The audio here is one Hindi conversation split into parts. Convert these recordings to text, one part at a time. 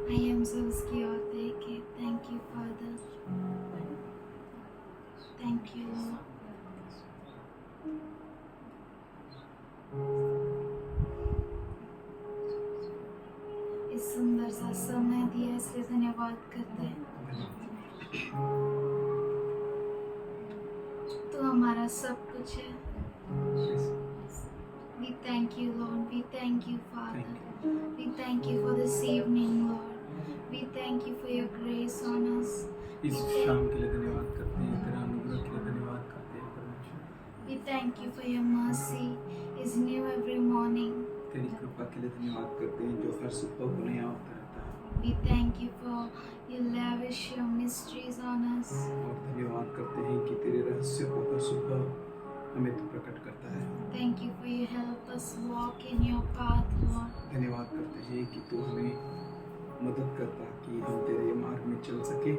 आई हम सब उसकी ओर देखे। Thank you father, thank you Lord. इस सुंदर सा समय दिया इसलिए धन्यवाद करते हैं। तो हमारा सब कुछ है। We thank you, Lord. We thank you, Father. We thank you for this evening, Lord. We thank you for your grace on us. इस शाम के लिए धन्यवाद करते हैं, तेरा अनुग्रह के लिए धन्यवाद करते हैं परमेश्वर। We thank you for your mercy is new every morning. तेरी कृपा के लिए धन्यवाद करते हैं जो हर सुबह को नया होता रहता है। We thank you for you lavish your mysteries on us. और धन्यवाद करते हैं कि तेरे रहस्य को हर सुबह हमें तू प्रकट करता है। Thank you for you help us walk in your path, Lord. धन्यवाद करते हैं कि तू हमें मदद करता कि हम तेरे मार्ग में चल सके।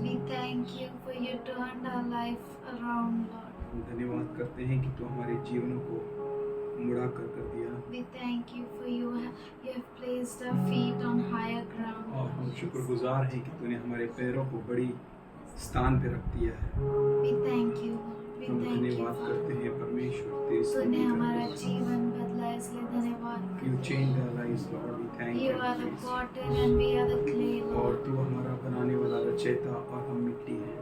We thank you for you turned our life around, Lord. हम धन्यवाद करते हैं कि तू हमारे जीवनों को मुड़ा कर दिया। We thank you for you have placed our feet on higher ground. और हम शुक्रगुजार हैं कि तूने हमारे पैरों को बड़ी स्थान पे रख दिया है। We thank you, Lord. We हम thank you, धन्यवाद करते Father. हैं परमेश्वर तेरी तूने स्तुति हमारा करते हैं। जीवन बदला इसलिए धन्यवाद। You changed our lives, Lord. We thank You you, are the Jesus. potter and we are the clay, और Lord. तू हमारा बनाने वाला रचयिता और हम मिट्टी हैं।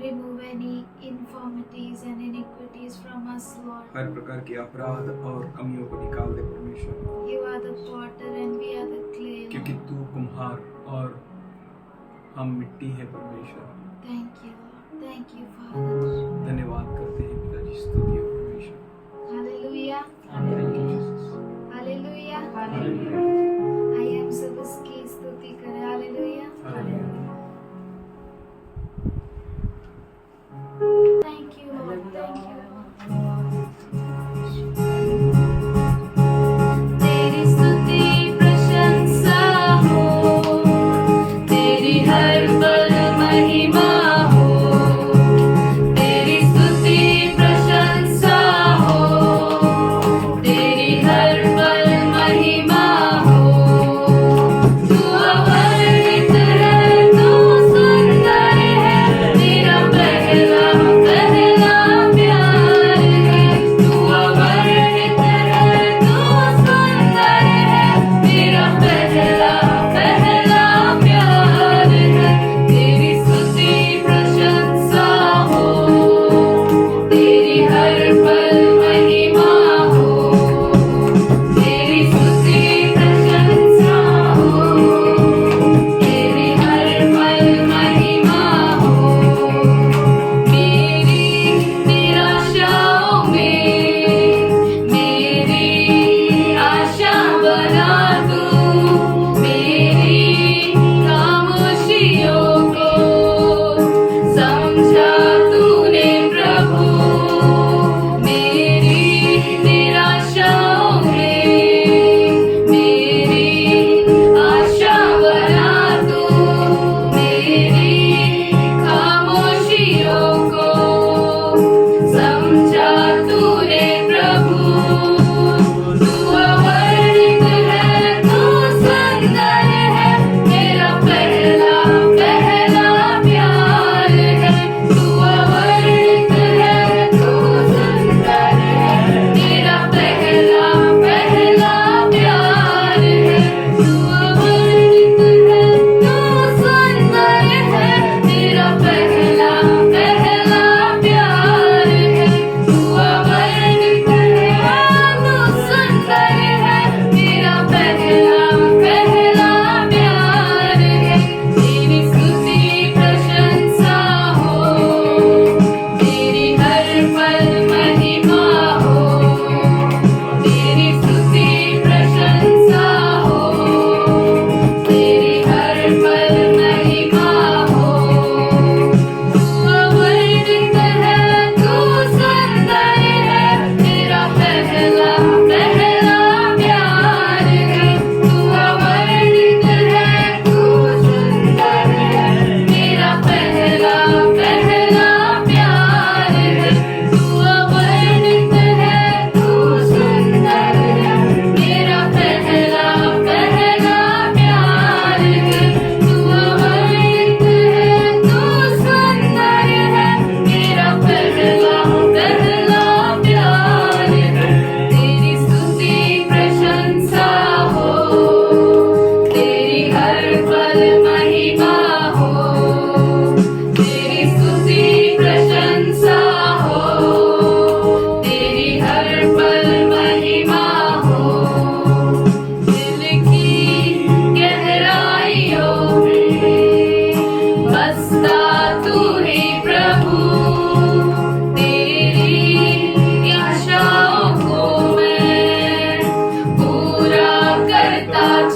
Remove any infirmities and iniquities from us, Lord. हर प्रकार के अपराध और कमियों को निकाल दे परमेश्वर, You are the potter and we are the clay, क्योंकि Lord. तू कुम्हार और हम मिट्टी हैं परमेश्वर। Thank you, Lord. Thank you, Father. धन्यवाद करते हैं पिताजी, स्तुति हो परमेश्वर। Hallelujah. Thank you, Jesus. Hallelujah. Hallelujah. I am सब उसकी स्तुति करें। Hallelujah. Hallelujah. Thank you, Lord. Thank you, Lord. तेरी स्तुति प्रशंसा हो, तेरी हर पल महिमा हो। तेरी स्तुति प्रशंसा हो, तेरी हर पल महिमा हो।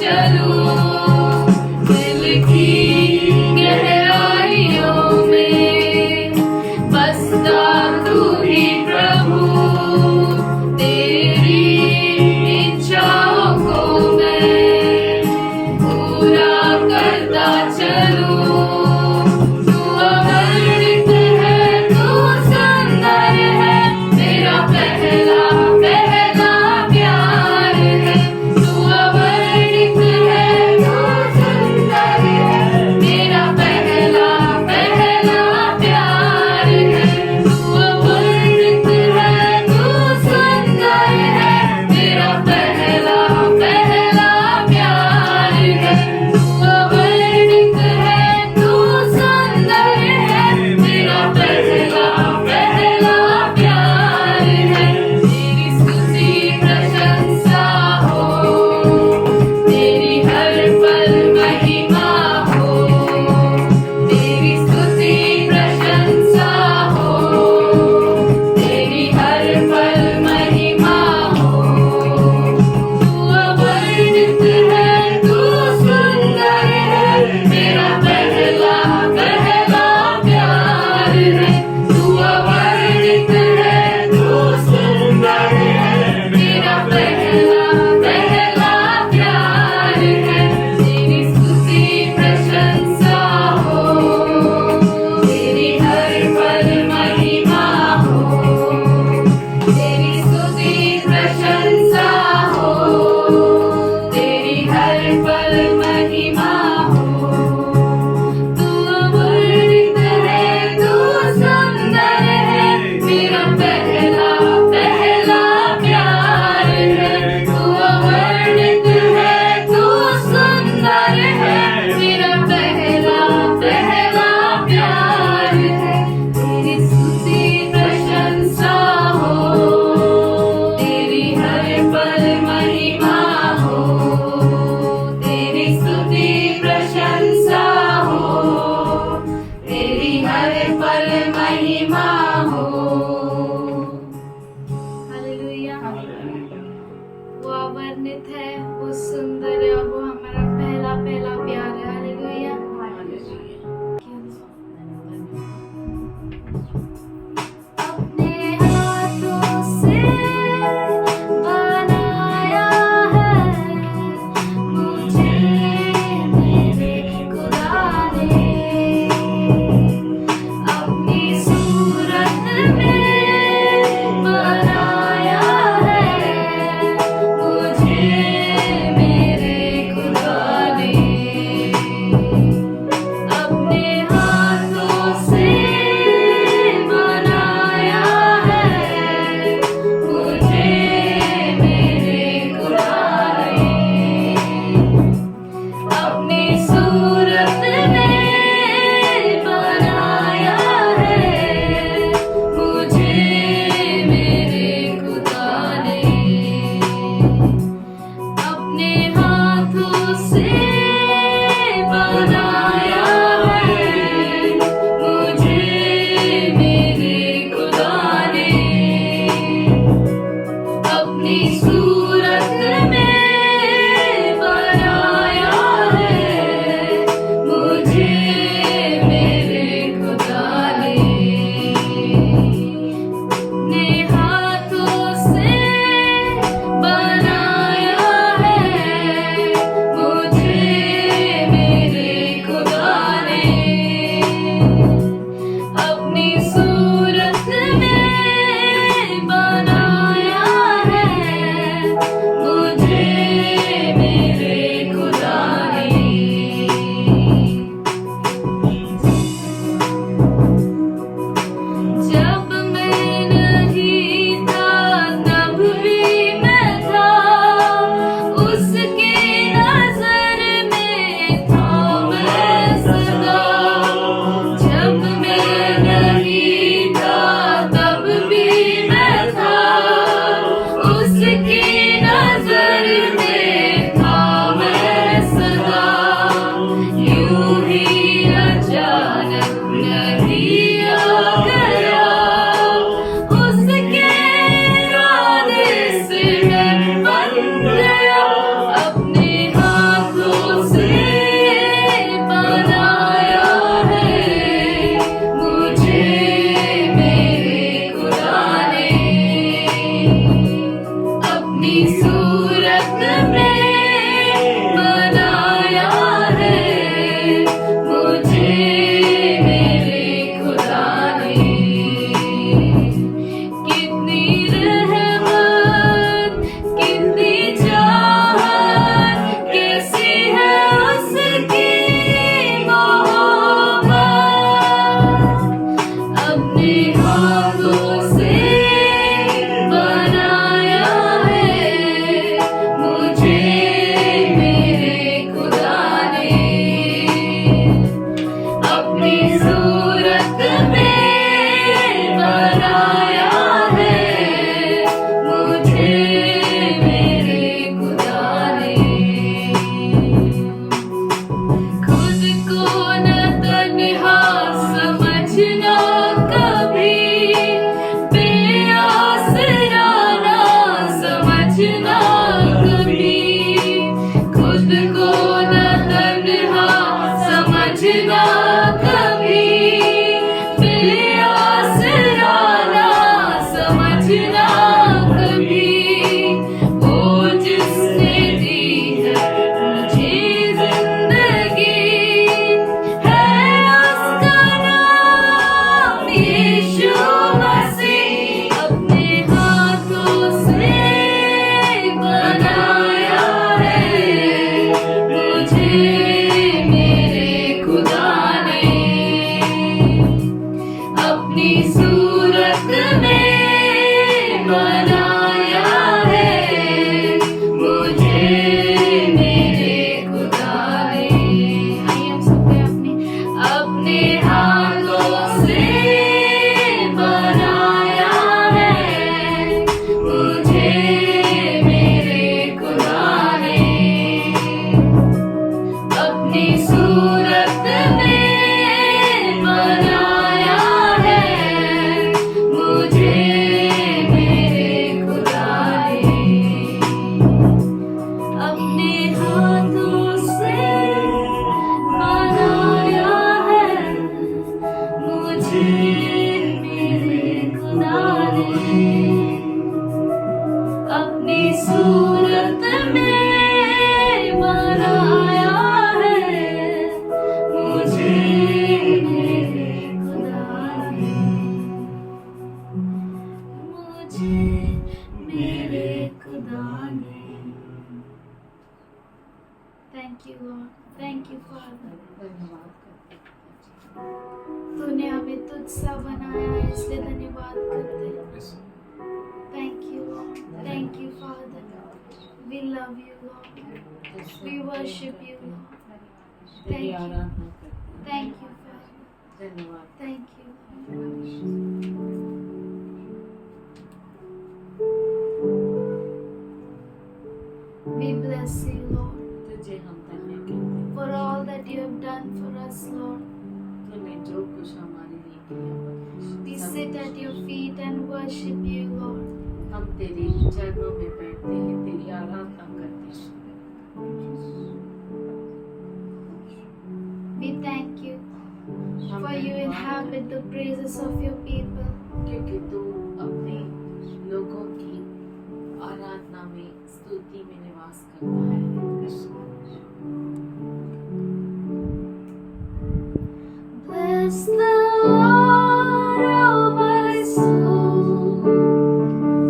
चलूं दिल की गहराइयों में बसता तू ही प्रभु तेरी इच्छाओं को मैं पूरा करता चलूं तू अवर्णित है तू सुंदर है मेरा पहला प्यार है तू अवर्णित है Thank you, Lord. Thank you, Father. धन्यवाद करते हैं। तूने हमें तुझसा बनाया है, इसलिए धन्यवाद करते हैं। Yes. Thank you, Lord. Thank you, Father. We love you, Lord. We worship you, Lord. तेरी Thank you. आराधना करते हैं। Thank you, Father. धन्यवाद। Thank you, Lord. We bless you, Lord, तुझे हम धन्य कहते हैं। for all that you have done for us, Lord. तूने जो कुछ हमारे लिए किया We सब sit at your feet and worship you, Lord. हम तेरे चरणों में बैठते हैं, तेरी आराधना करते हैं। We thank you हम for you धन्यवाद inhabit the praises of your people. क्योंकि तू अपने लोगों की आराधना में, स्तुति में निवास करता है। Bless the Lord, oh my soul,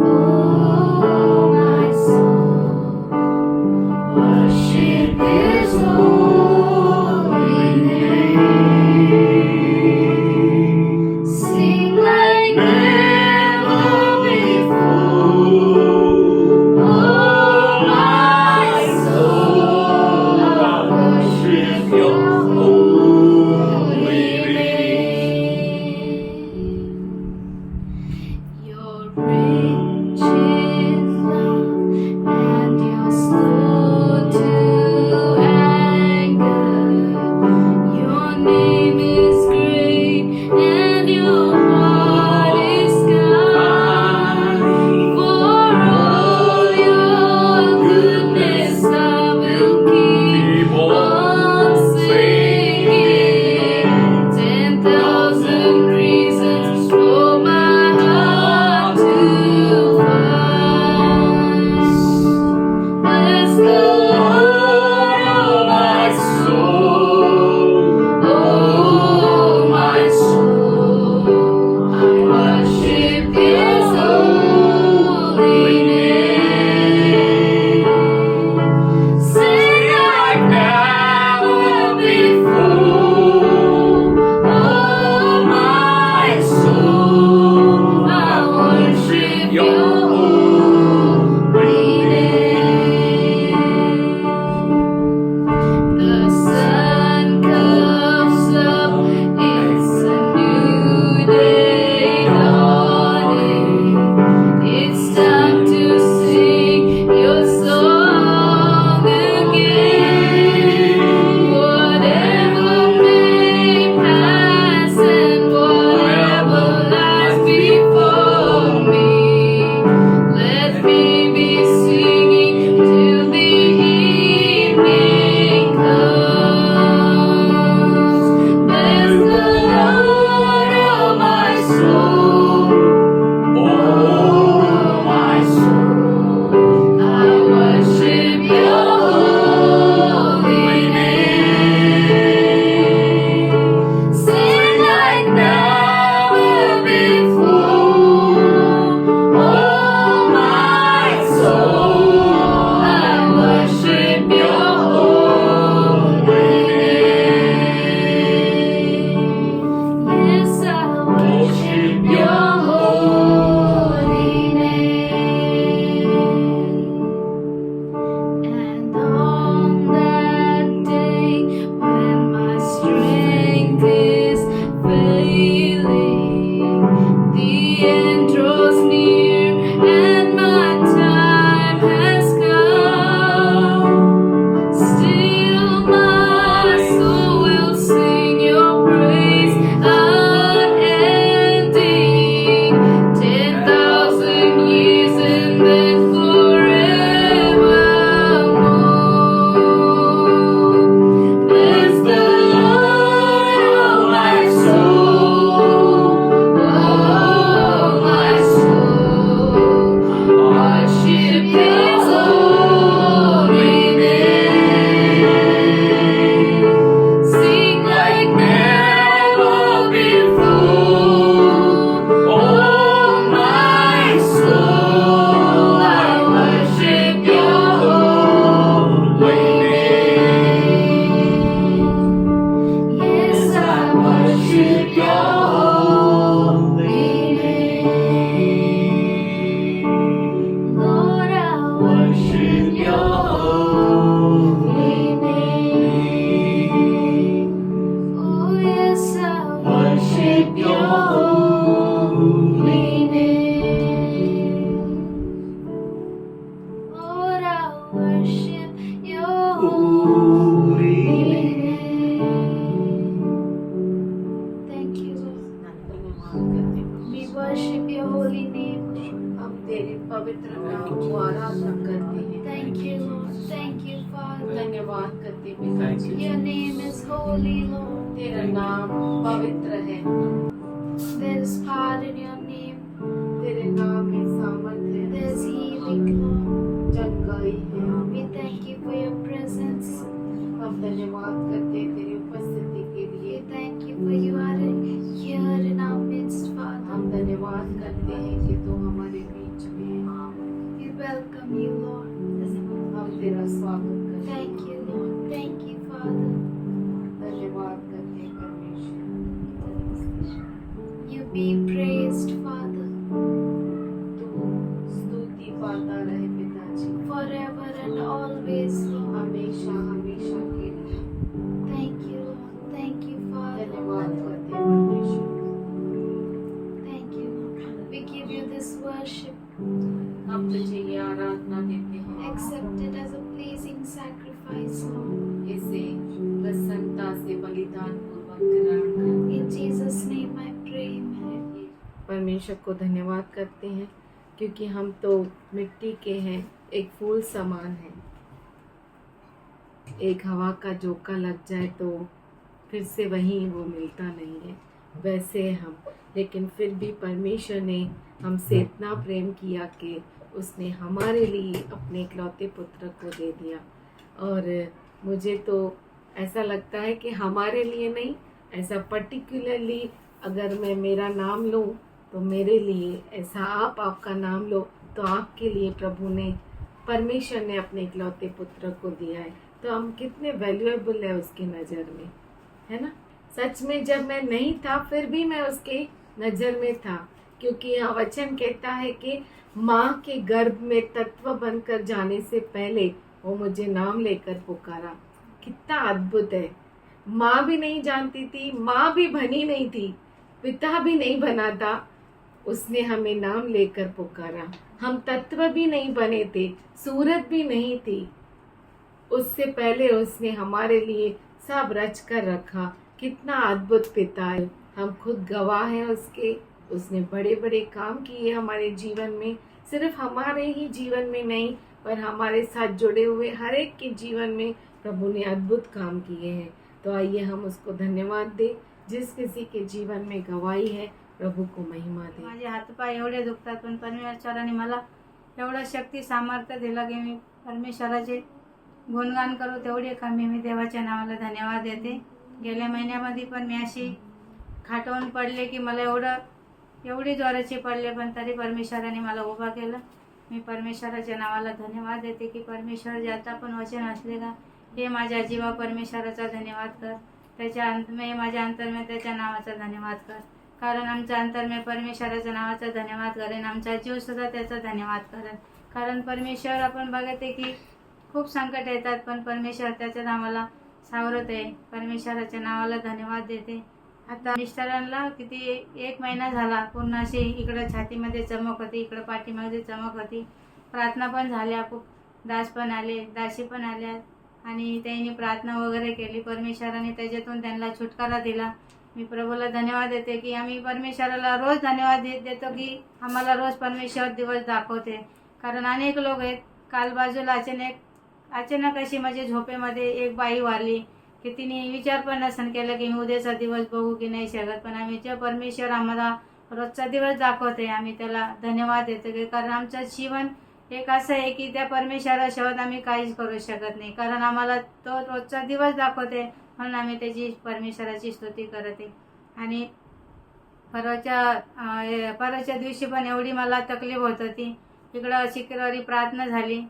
oh my soul, worship His holy name. Sing like never before, oh my soul, I worship Your holy name. Thank you, Lord. धन्यवाद करते हैं। We worship your holy name, Lord. हम तेरे पवित्र नाम को आराधना करते हैं। Thank you, Lord. Thank you, Father. धन्यवाद करते हैं पिताजी। Your name is holy, Lord. तेरा नाम पवित्र है। There is power in your name. तेरे नाम में सामर्थ्य है। There is healing, Lord. चंगाई है। We thank you for your presence. हम धन्यवाद करते हैं तेरी उपस्थिति के We लिए। thank you for you are here in our midst, Father. हम धन्यवाद करते हैं कि तू हमारे बीच में है। We welcome you, Lord. हम तेरा स्वागत करते हैं। Thank you, Lord. Thank you, Father. धन्यवाद करते हैं परमेश्वर। You be praised, Father, तू स्तुति पाता रहे पिताजी, forever and always, Lord. हमेशा हमेशा के लिए। Thank you, Lord. Thank you, Father. धन्यवाद करते हैं परमेश्वर। Thank you, Lord. We give you this worship. हम तुझे ये आराधना देते हैं। Accept it as a pleasing sacrifice, Lord. इसे प्रसन्नता से बलिदान पूर्वक ग्रहण कर। In Jesus' name I pray, amen. परमेश्वर को धन्यवाद करते हैं क्योंकि हम तो मिट्टी के हैं, एक फूल समान है। एक हवा का झोंका लग जाए तो फिर से वहीं वो मिलता नहीं है, वैसे हम। लेकिन फिर भी परमेश्वर ने हमसे इतना प्रेम किया कि उसने हमारे लिए अपने इकलौते पुत्र को दे दिया। और मुझे तो ऐसा लगता है कि हमारे लिए नहीं, ऐसा पर्टिकुलरली अगर मैं मेरा नाम लूँ तो मेरे लिए, ऐसा आप आपका नाम लो तो आपके लिए प्रभु ने, परमेश्वर ने अपने इकलौते पुत्र को दिया है। तो हम कितने वैल्यूएबल है उसकी नज़र में, है ना। सच में जब मैं नहीं था फिर भी मैं उसके नज़र में था, क्योंकि यह वचन कहता है कि माँ के गर्भ में तत्व बनकर जाने से पहले वो मुझे नाम लेकर पुकारा। कितना अद्भुत है। माँ भी नहीं जानती थी, माँ भी बनी नहीं थी, पिता भी नहीं बना था, उसने हमें नाम लेकर पुकारा। हम तत्व भी नहीं बने थे, सूरत भी नहीं थी, उससे पहले उसने हमारे लिए सब रच कर रखा। कितना अद्भुत पिता है। हम खुद गवाह हैं उसके। उसने बड़े बड़े काम किए हमारे जीवन में, सिर्फ हमारे ही जीवन में नहीं पर हमारे साथ जुड़े हुए हर एक के जीवन में प्रभु ने अद्भुत काम किए हैं। तो आइए हम उसको धन्यवाद दें। जिस किसी के जीवन में गवाही है प्रभू को महिमा दे। माझे हातपाय एवढे दुखतात पण परमेश्वराने मला एवढं शक्ती सामर्थ्य दिलं की मी परमेश्वराचे गुणगान करू तेवढे कमी। मी देवाच्या नावाला धन्यवाद देते। गेल्या महिन्यामध्ये पण मी अशी खाटवून पडले की मला एवढी जोराची पडले, पण तरी परमेश्वराने मला उभा केलं। मी परमेश्वराच्या नावाला धन्यवाद देते की परमेश्वर ज्याचा पण वचन असले का हे माझ्या जीवा परमेश्वराचा धन्यवाद कर, त्याच्या अंतमे माझ्या अंतर्मे त्याच्या नावाचा धन्यवाद कर, कारण आमच्या अंतर्मे परमेश्वराच्या नावाचा धन्यवाद करेन, आमचा जीव सुद्धा त्याचा धन्यवाद करेन। कारण परमेश्वर आपण बघते की खूप संकट येतात पण परमेश्वर त्याच्या नावाला सावरत आहे। परमेश्वराच्या नावाला धन्यवाद देते। आता मिस्टरांना किती 1 महिना झाला पूर्ण अशी इकडं छातीमध्ये चमक होती, इकडं पाठीमध्ये चमक होती। प्रार्थना पण झाल्या, खूप दास पण आले, दासी पण आल्या आणि त्यांनी प्रार्थना वगैरे केली। परमेश्वराने त्याच्यातून त्यांना छुटकारा दिला। मी प्रभूला धन्यवाद देते की आम्ही परमेश्वराला रोज धन्यवाद देतो की आम्हाला रोज परमेश्वर दिवस दाखवते। कारण अनेक लोक आहेत, काल बाजूला अचानक अशी माझ्या झोपेमध्ये एक बाई वारली की तिने विचार पण नसन केला की मी उद्याचा दिवस बघू की नाही शकत, पण आम्ही जे परमेश्वर आम्हाला रोजचा दिवस दाखवते आम्ही त्याला धन्यवाद देतो की कारण आमचं जीवन एक असं आहे की त्या परमेश्वराशिवाय आम्ही काहीच करू शकत नाही। कारण आम्हाला तो रोजचा दिवस दाखवते म्हणून आम्ही त्याची परमेश्वराची स्तुती करते। आणि परवाच्या दिवशी पण एवढी मला तकलीफ होत होती। इकडं शुक्रवारी प्रार्थना झाली,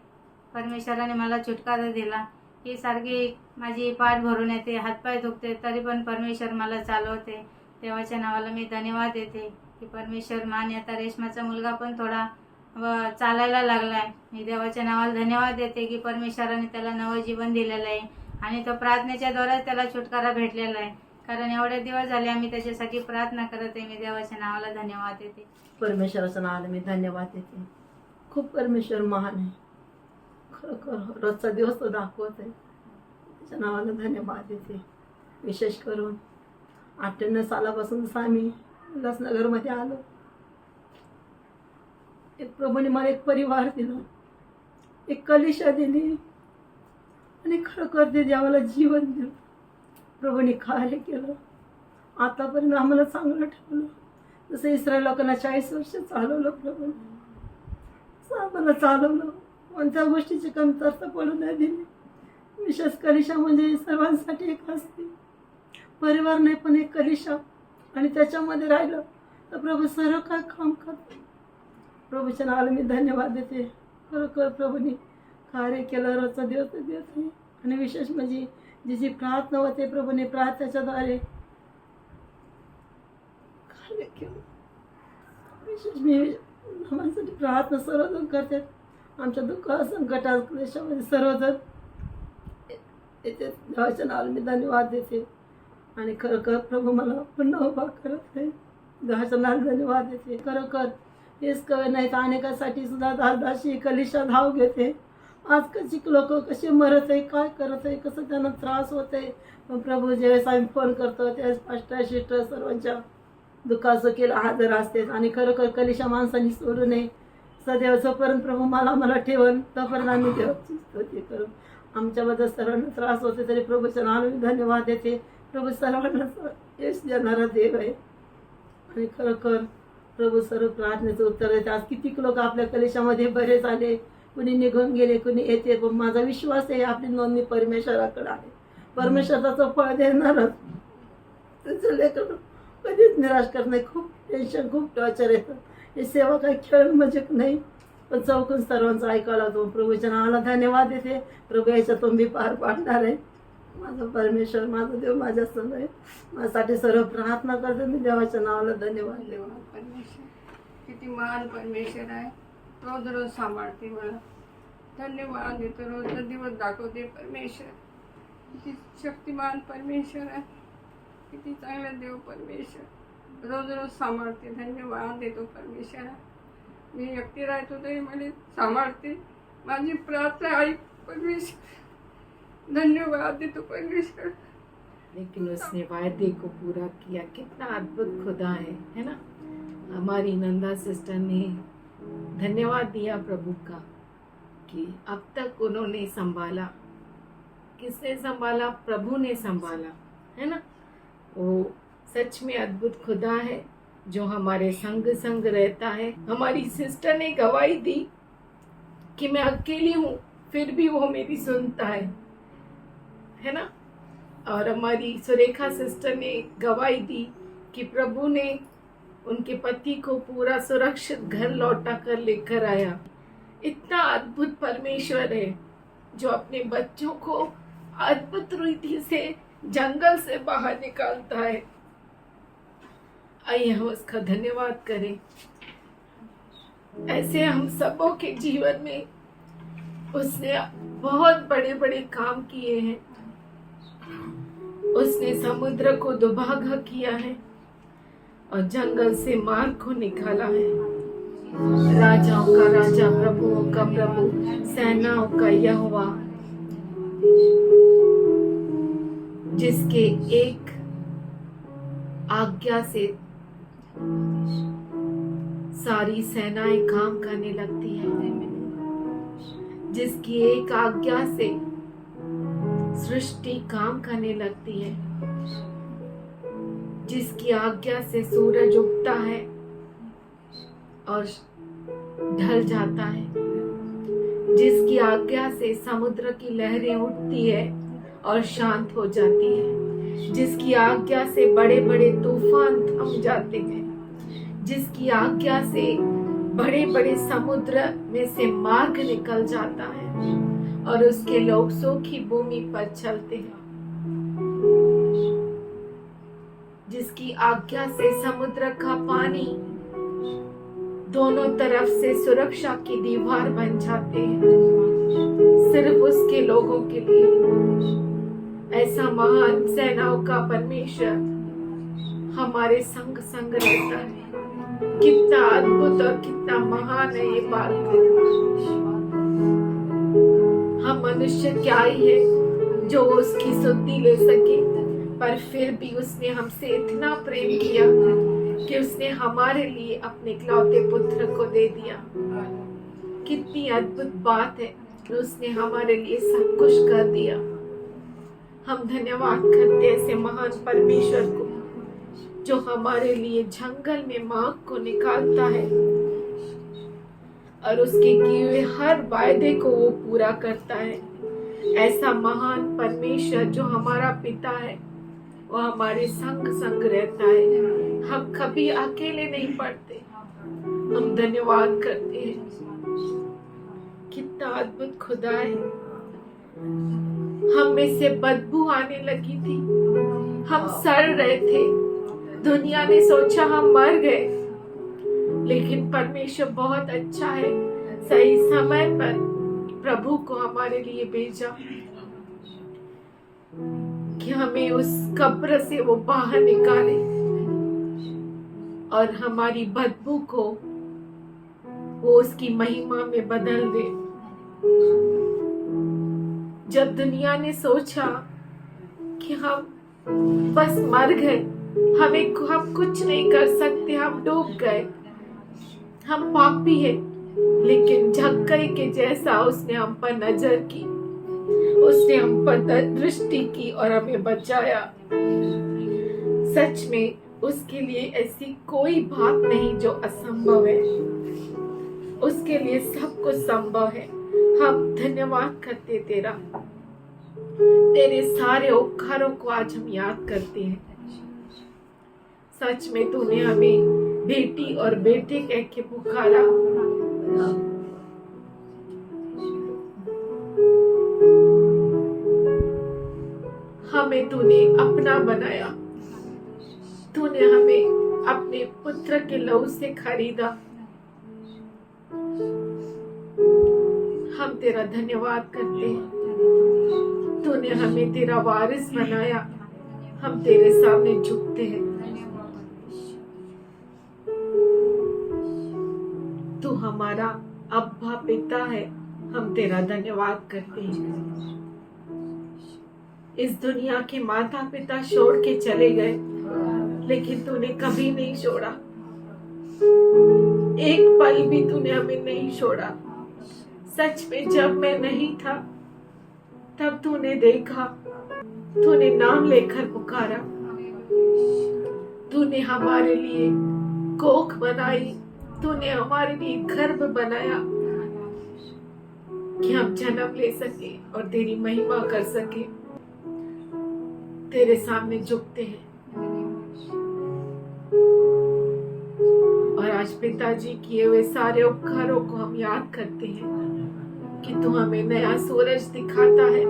परमेश्वराने मला छुटकारा दिला। ही सारखी माझी पाठ भरून येते, हातपाय दुखते, तरी पण परमेश्वर मला चालवते। देवाच्या नावाला मी धन्यवाद देते की परमेश्वर मान आता रेशमाचा मुलगा पण थोडा चालायला लागलाय। मी देवाच्या नावाला धन्यवाद देते की परमेश्वराने त्याला नवं जीवन दिलेलं आहे आणि तो प्रार्थनेच्या द्वारे त्याला छुटकारा भेटलेला आहे। कारण एवढे दिवस झाले आम्ही त्याच्यासाठी प्रार्थना करत आहे। मी देवाच्या नावाला धन्यवाद देते। परमेश्वराच्या नावाला मी धन्यवाद देते। खूप परमेश्वर महान आहे, खरोखर रोजचा दिवस तो दाखवत आहे। त्याच्या नावाला धन्यवाद देते. विशेष करून 98 सालापासून जसं आम्ही उल्हासनगरमध्ये आलो, एक प्रभूने मला एक परिवार दिला, एक कलिशा दिली आणि खरोखर ते देवाला जीवन दिलं. प्रभूने कार्य केलं. आतापर्यंत आम्हाला चांगलं ठेवलं. जसं इस्रायल लोकांना 40 वर्ष चालवलं प्रभूने, तसं आम्हाला चालवलं. कोणत्या गोष्टीची कमतरता पडू नाही दिली. विशेष कलिशा म्हणजे सर्वांसाठी एक असते, परिवार नाही पण एक कलिशा, आणि त्याच्यामध्ये राहिलं तर प्रभू सर्व काय काम करतो. प्रभूच्या नावाला मी धन्यवाद देते. खरोखर प्रभूने कार्य केलं. रोजचा दिवस देत आहे. आणि विशेष म्हणजे जी प्रार्थना होते प्रभूने प्रार्थनेच्याद्वारे कार्य केलं. विशेष मी आम्हासाठी प्रार्थना सर्वजण करतात. आमच्या दुःखात संकटात क्लेशामध्ये सर्वजण येते. देवाच्या नावाला मी धन्यवाद देते. आणि खरोखर प्रभू मला पुन्हा उभा करत आहे. देवाच्या नावाला धन्यवाद देते. खरोखर हेच कवे नाही तर अनेकासाठी सुद्धा दादाशी कलिशा धाव घेते. आजकालची लोक कसे मरत आहे, काय करत आहे, कसं त्यांना त्रास होत आहे. पण प्रभू ज्यावेळेस आम्ही फोन करतो त्यावेळेस फाष्टाशिष्ट सर्वांच्या दुःखाचं केलं हजर असते. आणि खरोखर कलिशा माणसांनी सोडू नये. सदैव जोपर्यंत प्रभू मला ठेवन तोपर्यंत आम्ही देवाची स्तुती करू. आमच्याबद्दल सर्वांना त्रास होते तरी प्रभूच्या नावाला मी धन्यवाद देते. प्रभू सर्वांना यश देणारा देव आहे. आणि खरोखर प्रभू सर्व प्रार्थनेचं उत्तर देते. आज कितीक लोक आपल्या कलिशामध्ये बरे झाले, कुणी निघून गेले, कुणी येते. पण माझा विश्वास आहे आपली नोंदणी परमेश्वराकडे आहे. परमेश्वर त्याचं फळ देणारच. त्याचं लेकरं कधीच निराश करत नाही. खूप टेन्शन, खूप टॉर्चर येतं. ही सेवा काही खेळ म्हणजे नाही, पण चौकून सर्वांचं ऐकावं लागतो. प्रभूच्या नावाला धन्यवाद देते. प्रभू याच्यातून मी पार पाडणार आहे. माझा परमेश्वर, माझा देव माझ्या संग आहे. माझ्यासाठी सर्व प्रार्थना करते. मी देवाच्या नावाला धन्यवाद देवा. परमेश्वर किती महान परमेश्वर आहे. रोज रोज सांभाळते मला. धन्यवाद देतो. रोजचा दिवस दाखवते परमेश्वर. किती शक्तिमान परमेश्वर आहे. किती चांगला देव परमेश्वर. रोज रोज सांभाळते. धन्यवाद देतो परमेश्वरा. मी एकटी राहतो तरी मला सांभाळते. माझी प्रार्थना ऐक परमेश्वर. धन्यवाद देतो परमेश्वर. लेकिन उसने वायदे को पूरा किया. कितना अद्भुत खुदा है ना. हमारी नंदा सिस्टर ने धन्यवाद दिया प्रभु का कि अब तक उन्होंने संभाला. किसने संभाला? प्रभु ने संभाला, है ना. वो सच में अद्भुत खुदा है जो हमारे संग संग रहता है. हमारी सिस्टर ने गवाही दी कि मैं अकेली हूँ फिर भी वो मेरी सुनता है ना. और हमारी सुरेखा सिस्टर ने गवाही दी कि प्रभु ने उनके पति को पूरा सुरक्षित घर लौटा कर लेकर आया. इतना अद्भुत परमेश्वर है जो अपने बच्चों को अद्भुत रीति से जंगल से बाहर निकालता है. आइए हम उसका धन्यवाद करें. ऐसे हम सबों के जीवन में उसने बहुत बड़े बड़े काम किए हैं. उसने समुद्र को दुभागा किया है और जंगल से मार्ग को निकाला है. राजाओं का राजा, प्रभुओं का प्रभु, सेनाओं का यहोवा, जिसके एक आज्ञा से सारी सेनाएं काम करने लगती हैं. जिसकी एक आज्ञा से सृष्टि काम करने लगती है. जिसकी आज्ञा से सूरज उगता है और ढल जाता है. जिसकी आज्ञा से समुद्र की लहरें उठती है और शांत हो जाती है. जिसकी आज्ञा से बड़े बड़े तूफान थम जाते हैं. जिसकी आज्ञा से बड़े बड़े समुद्र में से मार्ग निकल जाता है और उसके लोग सूखी भूमि पर चलते हैं. जिसकी आज्ञा से समुद्र का पानी दोनों तरफ से सुरक्षा की दीवार बन जाते हैं सिर्फ उसके लोगों के लिए. ऐसा महान सेनाओं का परमेश्वर हमारे संग संग रहता है. कितना अद्भुत और कितना महान है ये बात. हम मनुष्य क्या ही है जो वो उसकी सुधि ले सके, पर फिर भी उसने हमसे इतना प्रेम किया कि उसने हमारे लिए अपने इकलौते पुत्र को दे दिया। कितनी अद्भुत बात है कि उसने हमारे लिए सब कुछ कर दिया। हम धन्यवाद करते हैं ऐसे महान परमेश्वर को, जो हमारे लिए जंगल में मार्ग को निकालता है और उसके किए हुए हर वायदे को वो पूरा करता है। ऐसा महान परमेश्वर जो हमारा पिता है, वो हमारे संग संग रहता है। हम कभी अकेले नहीं पड़ते। हम धन्यवाद करते हैं। कितना अद्भुत खुदा है। हम में से बदबू आने लगी थी, हम सड़ रहे थे, दुनिया ने सोचा हम मर गए, लेकिन परमेश्वर बहुत अच्छा है। सही समय पर प्रभु को हमारे लिए भेजा कि हमें उस कब्र से वो बाहर निकाले और हमारी बदबू को वो उसकी महिमा में बदल दे। जब दुनिया ने सोचा कि हम बस मर गए, हम कुछ नहीं कर सकते, हम डूब गए, हम पापी है, लेकिन झक्कई के जैसा उसने हम पर नजर की, उसने हम पर दृष्टि की और हमें बचाया। सच में उसके लिए ऐसी कोई बात नहीं जो असंभव है। उसके लिए सब कुछ संभव है। हम धन्यवाद करते तेरा, तेरे सारे उपकारों को आज हम याद करते हैं। सच में तूने हमें बेटी और बेटे कह के पुकारा। हमें तूने अपना बनाया, तूने हमें अपने पुत्र के लहू से खरीदा। हम तेरा धन्यवाद करते हैं। तूने हमें तेरा वारिस बनाया। हम तेरे सामने झुकते हैं। तू हमारा अब्बा पिता है। हम तेरा धन्यवाद करते हैं। इस दुनिया के माता पिता छोड़ के चले गए, लेकिन तूने कभी नहीं छोड़ा। एक पल भी तूने हमें नहीं छोड़ा। सच में जब मैं नहीं था, तब तूने देखा, तूने नाम लेकर पुकारा। तूने हमारे लिए कोख बनाई, तूने हमारे लिए गर्भ बनाया कि हम जन्म ले सके और तेरी महिमा कर सके। तेरे सामने झुकते हैं और आज पिताजी किए हुए सारे उपकारों को हम याद करते हैं कि तू हमें नया सूरज दिखाता है।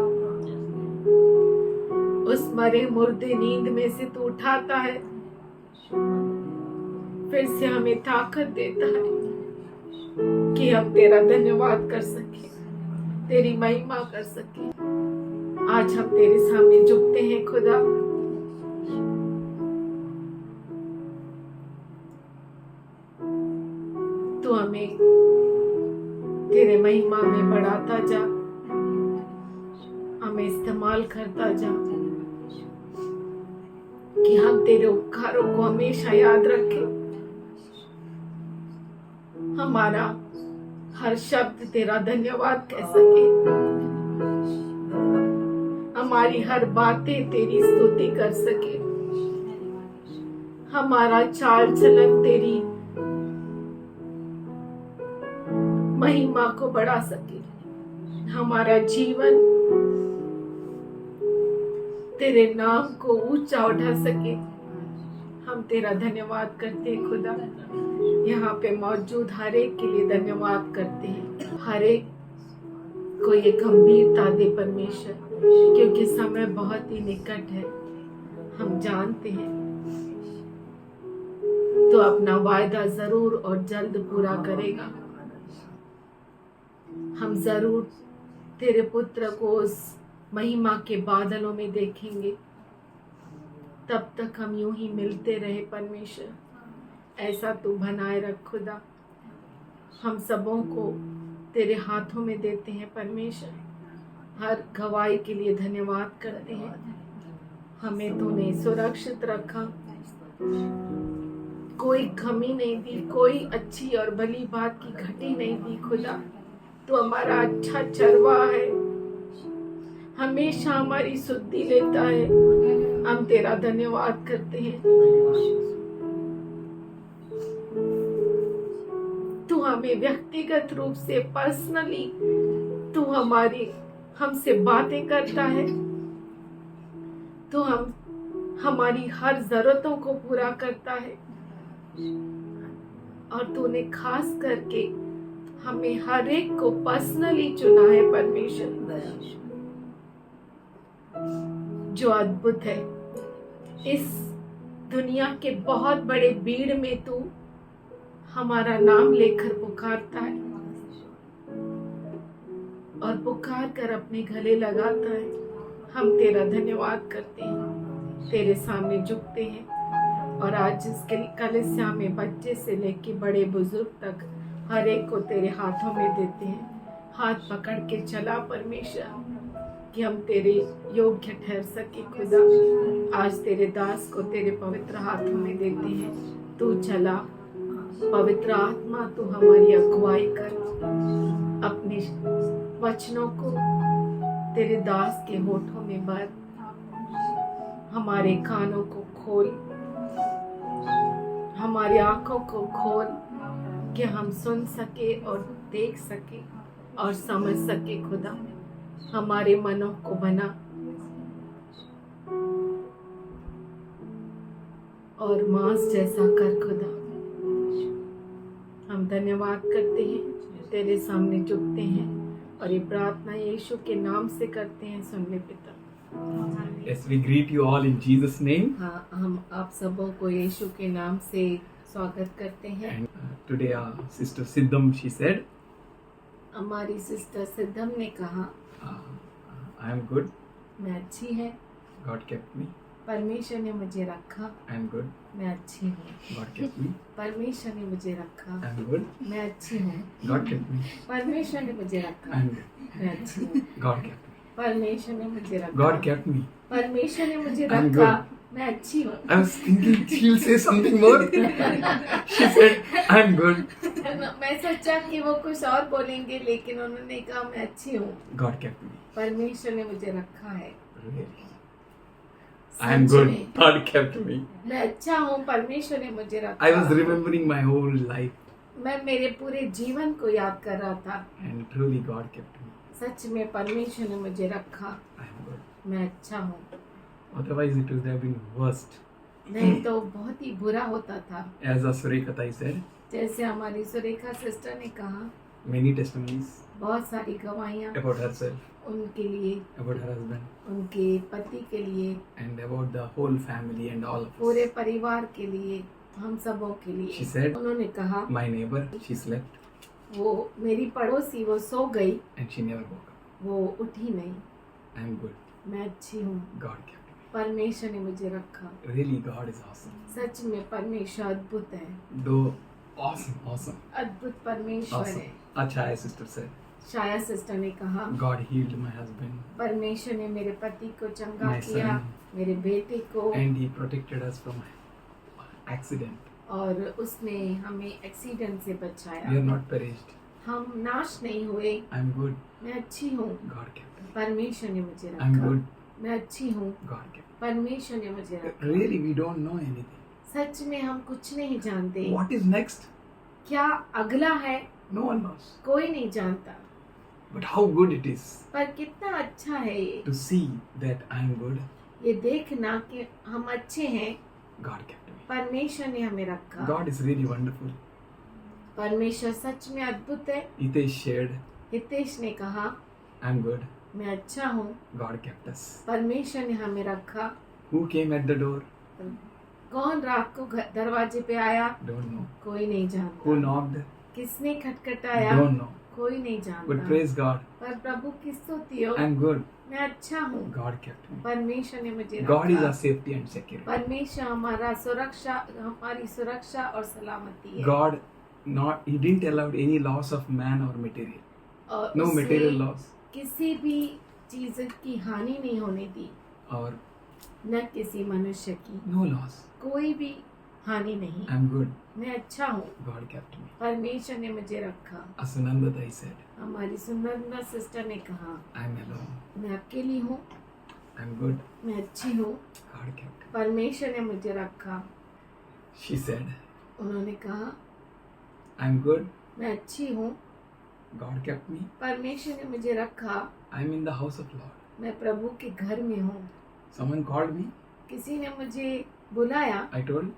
उस मरे मुर्दे नींद में से तू उठाता है, फिर से हमें ताकत देता है कि हम तेरा धन्यवाद कर सके, तेरी महिमा कर सके। आज हम तेरे सामने झुकते हैं खुदा। तू हमें तेरे महिमा में बढ़ाता जा, हमें इस्तेमाल करता जा कि हम तेरे उपकारों को हमेशा याद रखें। हमारा हर शब्द तेरा धन्यवाद कह सके, हमारी हर बातें तेरी स्तुति कर सके, हमारा चाल चलन तेरी महिमा को बढ़ा सके, हमारा जीवन तेरे नाम को ऊंचा उठा सके। हम तेरा धन्यवाद करते हैं खुदा। यहाँ पे मौजूद हर एक के लिए धन्यवाद करते हैं। हर एक को ये गंभीरता दे परमेश्वर, क्योंकि समय बहुत ही निकट है। हम जानते हैं तो अपना वायदा जरूर और जल्द पूरा करेगा। हम जरूर तेरे पुत्र को उस महिमा के बादलों में देखेंगे। तब तक हम यूं ही मिलते रहे परमेश्वर, ऐसा तू बनाए रख खुदा। हम सबों को तेरे हाथों में देते हैं परमेश्वर। हर गवाही के लिए धन्यवाद करते हैं। हमें तूने सुरक्षित रखा, कोई कमी नहीं दी, कोई अच्छी और भली बात की घटी नहीं दी। खुदा तू हमारा अच्छा चरवा है, हमेशा हमारी सुधि लेता है। हम तेरा धन्यवाद करते हैं। तू हमें व्यक्तिगत रूप से पर्सनली तू हमसे बातें करता है। तू हमारी हर जरूरतों को पूरा करता है। और तूने खास करके हमें हर एक को पर्सनली चुना है परमेश्वर, जो अद्भुत है। इस दुनिया के बहुत बड़े भीड़ में तू हमारा नाम लेकर पुकारता है और पुकार कर अपने गले लगाता है। हम तेरा धन्यवाद करते हैं, तेरे सामने झुकते हैं। और आज इस कलीसिया में बच्चे से लेके बड़े बुजुर्ग तक हर एक को तेरे हाथों में देते हैं। हाथ पकड़ के चला परमेश्वर, कि हम तेरे योग्य ठहर सके। खुदा आज तेरे दास को तेरे पवित्र हाथों में देते हैं। तू चला, पवित्र आत्मा तू हमारी अगुवाई कर। अपने वचनों को तेरे दास के होठों में भर। हमारे कानों को खोल, हमारी आंखों को खोल, कि हम सुन सके और देख सके और समझ सके। खुदा हमारे मनों को बना और मांस जैसा कर। खुदा हम धन्यवाद करते हैं, तेरे सामने झुकते हैं और ये प्रार्थना यीशु के नाम से करते हैं। सुन ले पिता। Yes, we greet you all in Jesus' name. हाँ, हम आप सबों को यीशु के नाम से स्वागत करते हैं। And today our sister Siddham, she said, हमारी सिस्टर सिद्धम ने कहा, I am good. मैं अच्छी है, God kept me. परमेश्वर ने मुझे रखा। I am good. मैं अच्छी हूँ, God kept me. परमेश्वर ने मुझे रखा। I am good. मैं अच्छी हूँ, God kept me. परमेश्वर ने मुझे I रखा। am good. मैं अच्छी हूँ, God kept me. परमेश्वर ने मुझे रखा। God kept me. परमेश्वर ने मुझे I'm रखा। good. मैं अच्छी हूँ। I was thinking she'll say something more. She said, I am good. मैं सोचा कि वो कुछ और बोलेंगे, लेकिन उन्होंने कहा मैं अच्छी हूँ, God kept me. परमेश्वर ने मुझे रखा है। Really. I am such good. में, God kept me. मैं अच्छा हूँ, परमेश्वर ने मुझे रखा। I was remembering my whole life, मैं मेरे पूरे जीवन को याद कर रहा था। and truly God kept me. सच में परमेश्वर ने मुझे रखा। I am good. मैं अच्छा हूँ, Otherwise, it would have been worst. नहीं तो बहुत ही बुरा होता था। As Asurekatai said, जैसे हमारी सुरेखा सिस्टर ने कहा, many testimonies बहुत सारी गवाहियाँ about herself, उनके लिए, about her husband, उनके पति के लिए, and about the whole family and all of पूरे us. परिवार के लिए, हम सबों के लिए। She said, उन्होंने कहा, my neighbor, she slept वो मेरी पड़ोसी वो सो गई, and she never woke up. वो उठी नहीं। I am good. मैं अच्छी हूँ, God kept me. परमेश्वर ने मुझे रखा। Really, God is awesome. सच में परमेश्वर अद्भुत है, Though awesome. अद्भुत परमेश्वर Awesome. है। Acha, a sister said, शाया सिस्टर ने कहा, God healed my husband परमेश्वर ने मेरे पति को चंगा My किया, son. मेरे बेटे को, and He protected us from accident. और उसने हमें एक्सीडेंट से We are बचाया। not perished. हम नाश नहीं हुए। I am good. मैं अच्छी हूँ, God kept me. परमेश्वर ने मुझे I am रखा। good. मैं अच्छी हूँ, God kept me. परमेश्वर ने मुझे रखा। Really, we don't know anything. सच में हम कुछ नहीं जानते। What is next? क्या अगला है, No one knows. कोई नहीं जानता। But how good it is पर कितना अच्छा है ये to see that I am good. ये देखना कि हम अच्छे हैं, God kept me. परमेश्वर ने हमें रखा। God is really wonderful. परमेश्वर सच में अद्भुत है। Hitesh shared, हितेश ने कहा, I am good. मैं अच्छा हूँ, God kept us. परमेश्वर ने हमें रखा। Who came at the door? कौन रात को दरवाजे पे आया, Don't know. कोई नहीं Who जानता। knocked? किसने खटखटाया, Don't know. कोई नहीं But जानता। praise God. पर प्रभु की स्तुति हो, I am good. मैं अच्छा हूँ, God kept me. परमेश्वर ने मुझे God is रखा। our safety and security. परमेश्वर हमारी सुरक्षा और सलामती है। God He didn't allow any loss of man or material. और No उसने material loss. किसी भी चीज की हानि नहीं होने दी, or न किसी मनुष्य की no loss. कोई भी हानि नहीं। I'm good. मैं अच्छा हूँ, God kept me. परमेश्वर ने मुझे रखा। As Sunandadai said, हमारी सुनंदा सिस्टर ने कहा, I'm alone. मैं अकेली हूँ, I'm good. मैं अच्छी हूँ, God kept me. परमेश्वर ने मुझे रखा। She said, उन्होंने कहा, I'm good. मैं अच्छी हूँ, God kept me. परमेश्वर ने मुझे रखा, I'm in the house of Lord. मैं प्रभु के घर में हूँ। Someone called me. किसी ने मुझे बुलाया, I told,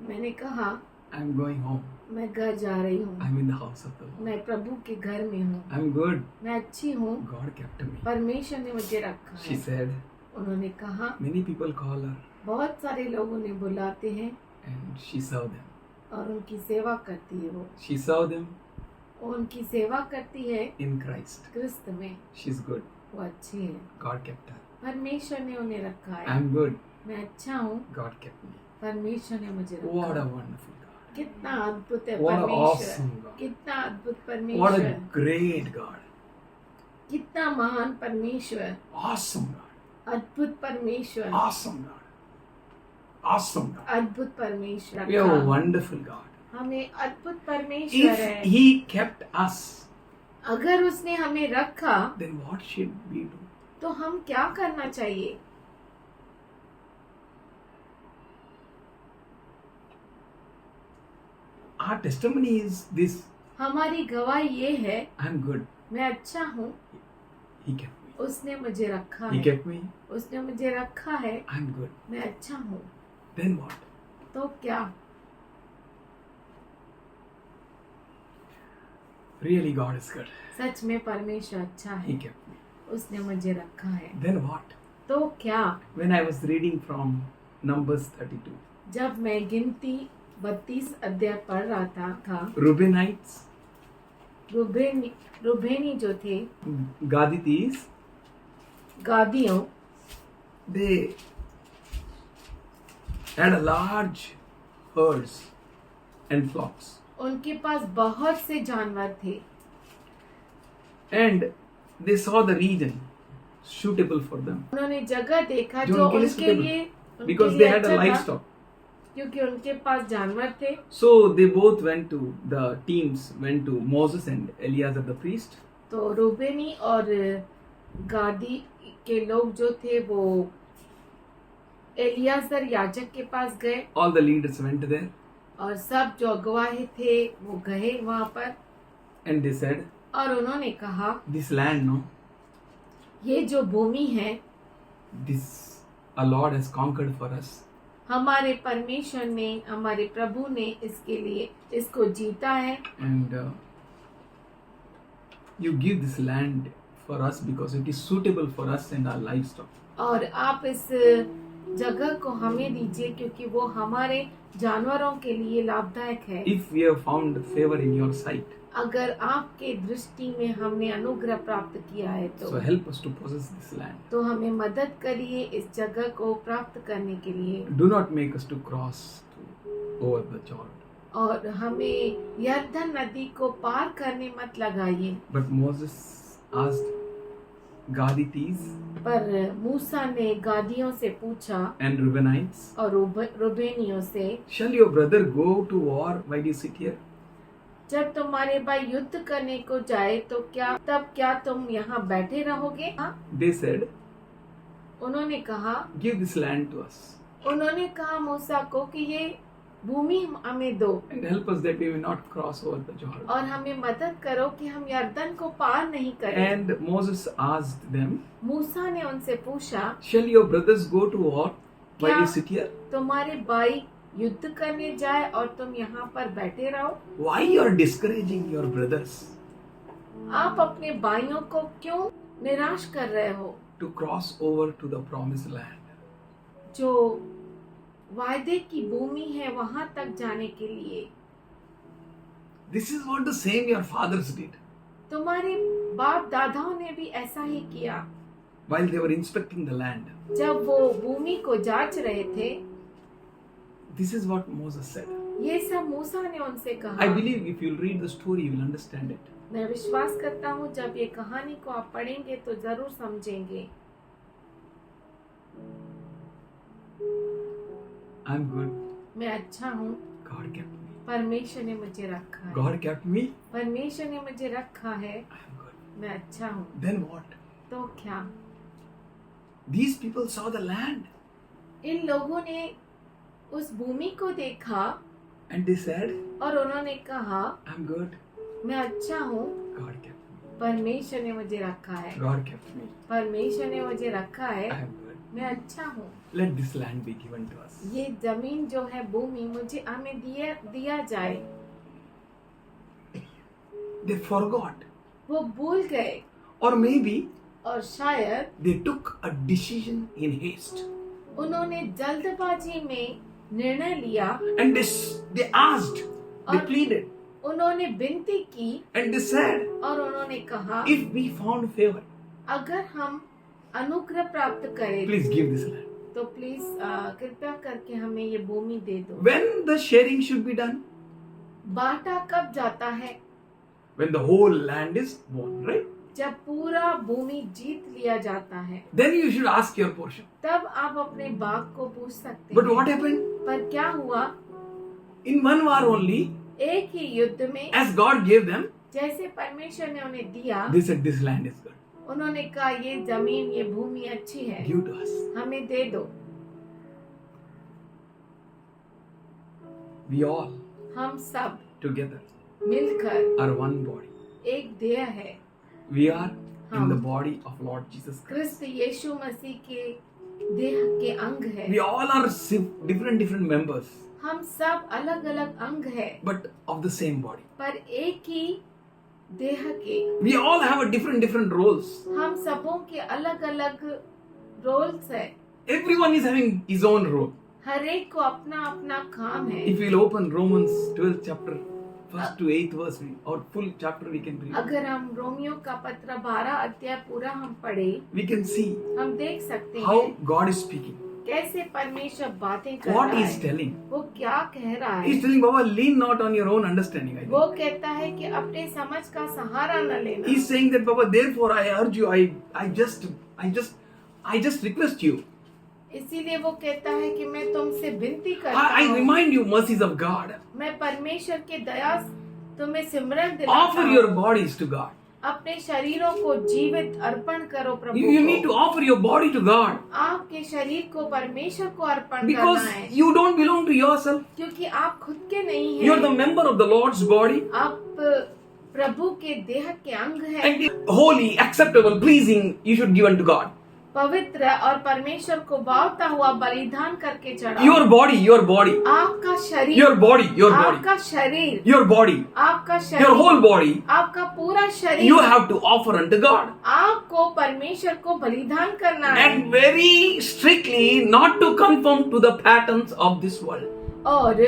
मैंने कहा, I'm going home. मैं घर जा रही हूँ, I'm in the house of the Lord. मैं प्रभु के घर में हूँ, I'm good. मैं अच्छी हूँ, God kept me. परमेश्वर ने मुझे रखा She है। said, उन्होंने कहा, many people call her बहुत सारे लोग उन्हें बुलाते हैं and she served them. और उनकी सेवा करती है। वो She served them उनकी सेवा करती है in Christ. क्रिस्त में। She's good. वो अच्छी है, God kept her. परमेश्वर ने उन्हें रखा है। I'm good. मैं अच्छा हूँ, God kept me. परमेश्वर ने मुझे What a रखा। wonderful God. कितना अद्भुत है What an परमेश्वर, awesome God. कितना अद्भुत What परमेश्वर, a great God. कितना महान परमेश्वर, Awesome God. अद्भुत परमेश्वर, Awesome God. Awesome God. अद्भुत परमेश्वर We have a रखा। wonderful God. हमें अद्भुत परमेश्वर If है। He kept us, अगर उसने हमें रखा then what should we do? तो हम क्या करना चाहिए? Our testimony is this. हमारी गवाही ये है, I'm good. मैं अच्छा हूँ, He kept me. उसने मुझे रखा He है, kept me. उसने मुझे रखा है, I'm good. मैं अच्छा हूँ। Then what? तो क्या? Really, God is good. सच में परमेश्वर अच्छा He है, kept me. उसने मुझे रखा है। Then what? तो क्या? When I was reading from Numbers 32, जब मैं गिनती 32 अध्याय पढ़ रहा था Reubenites, रुबेनी जो थे, Gadites, गादियों, they had a large herds and flocks, उनके पास बहुत से जानवर थे and they saw the region suitable for them उन्होंने जगह देखा जो जो उनके लिए उनके suitable, लिए because they had a अच्छा था, livestock. क्योंकि उनके पास जानवर थे। So they both went to the teams went to Moses and Eleazar the priest, तो रूबेनी और गादी के लोग जो थे वो एलियाजर याजक के पास गए all the leaders went there, और सब जो अगुवाए थे वो गए वहां पर and they said, और उन्होंने कहा, this land, no, ये जो भूमि है this our Lord has conquered for us, हमारे परमेश्वर ने, हमारे प्रभु ने इसके लिए इसको जीता है and you give this land for us because it is suitable for us and our livestock. और आप इस जगह को हमें दीजिए क्योंकि वो हमारे जानवरों के लिए लाभदायक है। If we have found favor in your sight, अगर आपके दृष्टि में हमने अनुग्रह प्राप्त किया है so तो help us to possess this land. तो हमें मदद करिए इस जगह को प्राप्त करने के लिए Do not make us to cross over the Jordan. और हमें यरदन नदी को पार करने मत लगाइए। But Moses asked Gadites पर मूसा ने गादियों से पूछा and Reubenites, और रुबेनियों से, shall your brother go to war while you sit here? जब तुम्हारे भाई युद्ध करने को जाए तो क्या तुम यहाँ बैठे रहोगे? हाँ? They said, उन्होंने कहा, give this land to us उन्होंने कहा मूसा को कि ये भूमि हमें दो and help us that we may not cross over the Jordan. और हमें मदद करो कि हम यरदन को पार नहीं करें। And Moses asked them, मूसा ने उनसे पूछा, shall your brothers go to war while you क्या sit here? तुम्हारे भाई युद्ध करने जाए और तुम यहाँ पर बैठे रहो? Why you are discouraging your brothers आप अपने भाइयों को क्यों निराश कर रहे हो to cross over to the promised land? जो वायदे की भूमि है वहां तक जाने के लिए? This is what the same your fathers did तुम्हारे बाप दादाओं ने भी ऐसा ही किया। while they were inspecting the land. जब वो भूमि को जांच रहे थे, This is what Moses said. ये सब मूसा ने उनसे I कहा। believe if you'll read the story, you will understand it. मैं विश्वास करता हूँ जब ये कहानी को आप पढ़ेंगे तो जरूर समझेंगे। I'm good. मैं अच्छा हूँ, God kept me. परमेश्वर ने मुझे रखा है। God kept me. परमेश्वर ने मुझे रखा है, I'm good. मैं अच्छा हूँ। Then what? तो क्या? These people saw the land इन लोगों ने उस भूमि को देखा and they said, और उन्होंने कहा I'm good. मैं अच्छा हूँ, God kept me. परमेश्वर ने मुझे रखा है, God kept me. परमेश्वर ने मुझे रखा है, I am good. मैं अच्छा हूँ। Let this land be given to us. ये जमीन जो है, भूमि मुझे हमें दिया जाए। They forgot. वो भूल गए Or maybe और शायद they took a decision in haste. उन्होंने जल्दबाजी में निर्णय लिया And they asked, they और pleaded, उन्होंने विनती की and they said, और उन्होंने कहा if we found favor, अगर हम अनुग्रह प्राप्त करें please give this land. तो प्लीज कृपया करके हमें ये भूमि दे दो। When the sharing should be done? बांटा कब जाता है? When the whole land is won, right? जब पूरा भूमि जीत लिया जाता है, Then you should ask your portion. तब आप अपने बाग को पूछ सकते But हैं। what happened? पर क्या हुआ? In one war only, एक ही युद्ध में as God gave them, जैसे परमेश्वर ने उन्हें दिया, they said this land is good. उन्होंने कहा ये जमीन, ये भूमि अच्छी है, Give to us. हमें दे दो। We all हम सब together मिलकर are one body. एक देह है। We are in हम the body of Lord Jesus Christ. क्रिस्त यीशु मसीह के देह के अंग है। We all are different members, हम सब अलग अलग अंग है, but of the same body. पर एक ही देह के। We all have a different roles. हम सबों के अलग अलग रोल्स है। Everyone is having his own role. हर एक को अपना अपना काम है। If we'll open Romans 12th chapter, 1st to 8th verse, or full chapter we can read. अगर हम रोमियो का पत्र 12 अध्याय पूरा हम पढ़े, We can see हम देख सकते how हैं God is speaking. कैसे परमेश्वर बातें कर What रहा he is है। telling. वो क्या कह रहा He is है? telling, Baba, lean not on your own understanding. I वो think. कहता है कि अपने समझ का सहारा न लेना। He is saying that, Baba, therefore I urge you, I just request you. इसीलिए वो कहता है कि मैं तुमसे विनती करता I हूँ, remind you mercies of God. मैं परमेश्वर के दया तुम्हें सिमरन Offer दिलाता your हूँ। bodies to God. अपने शरीरों को जीवित अर्पण करो प्रभु You need to को। offer your body to God. आपके शरीर को परमेश्वर को अर्पण Because करना है, you don't belong to yourself. क्योंकि आप खुद के नहीं You are the हैं। member of the Lord's body. आप प्रभु के देह के अंग हैं। And holy, acceptable, pleasing, you should give unto God. पवित्र और परमेश्वर को भावता हुआ बलिदान करके चढ़ाओ। Your body, आपका शरीर, your body, आपका शरीर, your body, आपका your शरीर, whole body, आपका पूरा शरीर you have to offer unto God. आपको परमेश्वर को बलिदान करना है And very strictly not to conform to the patterns of this world. और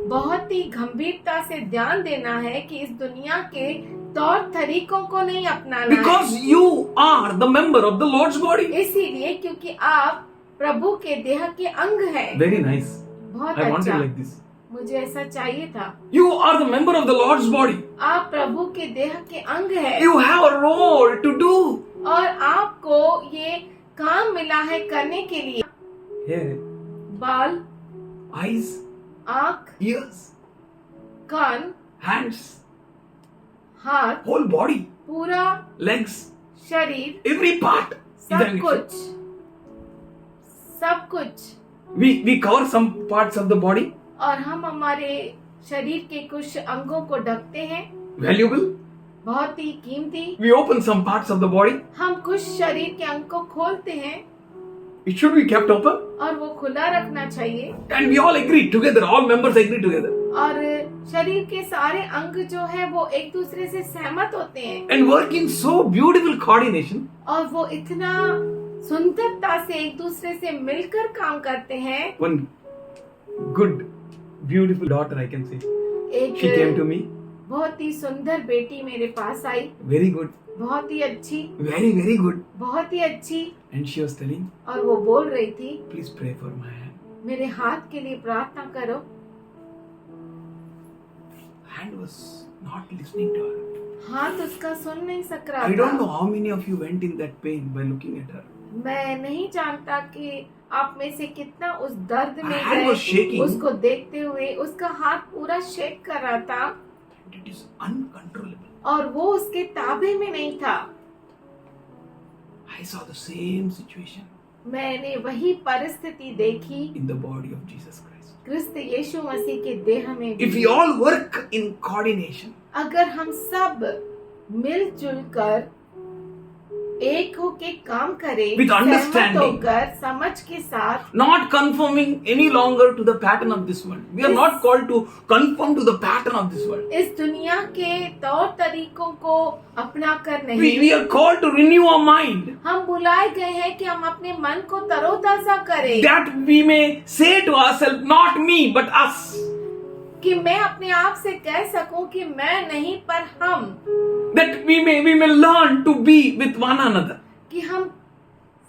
बहुत ही गंभीरता से ध्यान देना है कि इस दुनिया के तौर तरीकों को नहीं अपनाना Because है। you are the member of the Lord's body. इसीलिए क्योंकि आप प्रभु के देह के अंग हैं। Very nice. बहुत I wanted अच्छा, like this. मुझे ऐसा चाहिए था। You are the member of the Lord's body. आप प्रभु के देह के अंग हैं You have a role to do. और आपको ये काम मिला है करने के लिए। Hair, बाल, eyes, आँख, ears, कान, hands, हाथ, whole body, पूरा legs, शरीर, every part. is सब having कुछ, सब कुछ। We cover some parts of the body. और हम हमारे शरीर के कुछ अंगों को ढकते हैं, Valuable. बहुत ही कीमती। We open some parts of the body. हम कुछ शरीर के अंग को खोलते हैं It should be kept open. और वो खुला रखना चाहिए। And we all agree together. All members agree together. और शरीर के सारे अंग जो है वो एक दूसरे से सहमत होते हैं And work in so beautiful coordination. और वो इतना सुंदरता से एक दूसरे से मिलकर काम करते हैं। One good, beautiful daughter, I can say. She came to एक me. बहुत ही सुंदर बेटी मेरे पास आई, Very good. बहुत ही अच्छी, Very good. बहुत ही अच्छी। And she was telling, और वो बोल रही थी, please pray for my hand. मेरे हाथ के लिए प्रार्थना करो। hand was not listening to her. हाथ उसका सुन नहीं सक रहा I don't know था। how many of you went in that pain by looking at her. मैं नहीं जानता कि आप में से कितना उस दर्द में Her hand was गए shaking. उसको देखते हुए। उसका हाथ पूरा शेक कर रहा था And it is uncontrollable. और वो उसके ताबे में नहीं था। I saw the same situation मैंने वही परिस्थिति देखी in the body of Jesus Christ. क्रिस्त यीशु मसीह के देह में If भी। we all work in coordination, अगर हम सब मिलजुल कर एक होके काम करें, With understanding. सहमत होकर समझ के साथ, not conforming any longer to the pattern of this world. We are not called to conform to the pattern of this world. इस दुनिया के तौर तरीकों को अपना कर We नहीं, are called to renew our mind, हम बुलाए गए हैं कि हम अपने मन को तरोताजा करें, that we may say to ourselves, not me, but us. कि मैं अपने आप से कह सकूं कि मैं नहीं पर हम, That we may learn to be with one another. कि हम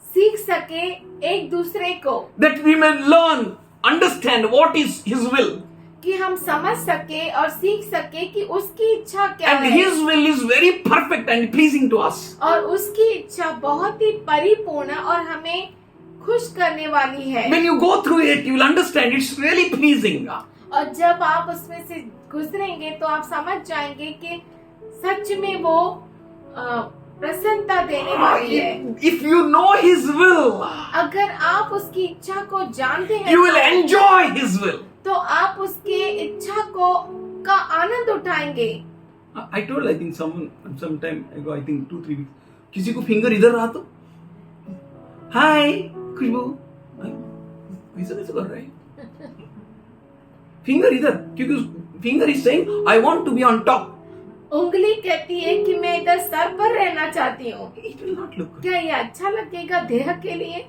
सीख सके एक दूसरे को, That we may learn, understand what is His will. कि हम समझ सके और सीख सके कि उसकी इच्छा क्या And है His will is very perfect and pleasing to us. और उसकी इच्छा बहुत ही परिपूर्ण और हमें खुश करने वाली है। When you go through it, you will understand it's really pleasing. और जब आप उसमें से गुजरेंगे तो आप समझ जाएंगे कि सच में वो प्रसन्नता देने वाली है। If you know His will, अगर आप उसकी इच्छा को जानते हैं you will enjoy His will. तो आप उसकी इच्छा को का आनंद उठाएंगे। I told, I think some time ago, I think 2-3 weeks, किसी को फिंगर इधर रहा तो हाय खुशबू ऐसा कैसे कर रहे हैं फिंगर इधर, क्योंकि finger is saying I want to be on top. उंगली कहती है कि मैं इधर सर पर रहना चाहती हूँ। इट विल नॉट लुक क्या ये अच्छा लगेगा देह के लिए?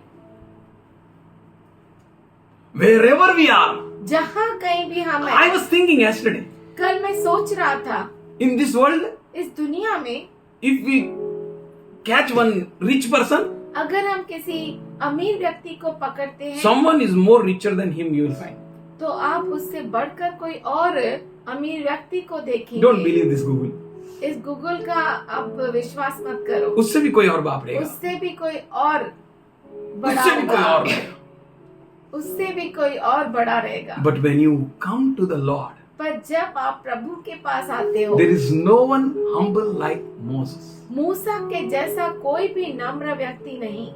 wherever we are. जहाँ कहीं भी हम I हैं। was thinking yesterday, कल मैं सोच रहा था in this world, इस दुनिया में if we catch one rich person, अगर हम किसी अमीर व्यक्ति को पकड़ते हैं someone is more richer than him, you will find. तो आप उससे बढ़कर कोई और अमीर व्यक्ति को देखेंगे। Don't believe this Google. इस गूगल का आप विश्वास मत करो। उससे भी कोई और बाप रहेगा, उससे भी कोई और बड़ा उससे भी कोई और होगा। रहेगा. उससे भी कोई और बड़ा रहेगा। But when you come to the Lord, पर जब आप प्रभु के पास आते हो, there is no one humble like Moses. मूसा के जैसा कोई भी नम्र व्यक्ति नहीं,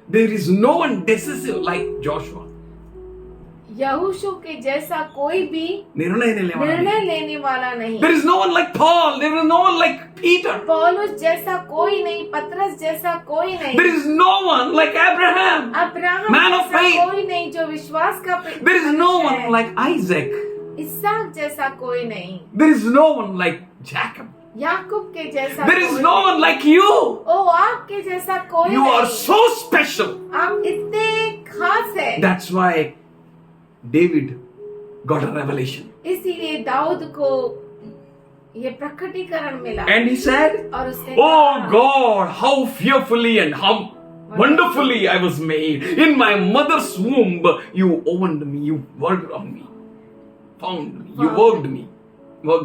There is no one decisive like Joshua. यहोशू के जैसा कोई भी निर्णय लेने वाला निर्णय नहीं. लेने वाला नहीं, There is no one like Paul. There is no one like Peter. पौलुस जैसा कोई नहीं, पतरस जैसा कोई नहीं, There is no one like Abraham. Abraham Man of जैसा faith. कोई नहीं जो विश्वास का There is no मनुष्य one है। like Isaac. इसहाक जैसा कोई नहीं, There is no one like Jacob. याकूब के जैसा There is कोई no नहीं। one like you. ओ आपके जैसा कोई You are नहीं। so special. आप इतने खास है। That's why David got a revelation. इसीलिए दाऊद को ये प्रकटीकरण मिला And he said, और उसने Oh कहा, God, how fearfully and how wonderfully I was made. In my mother's womb, you owned me, you worked on me, found me, you worked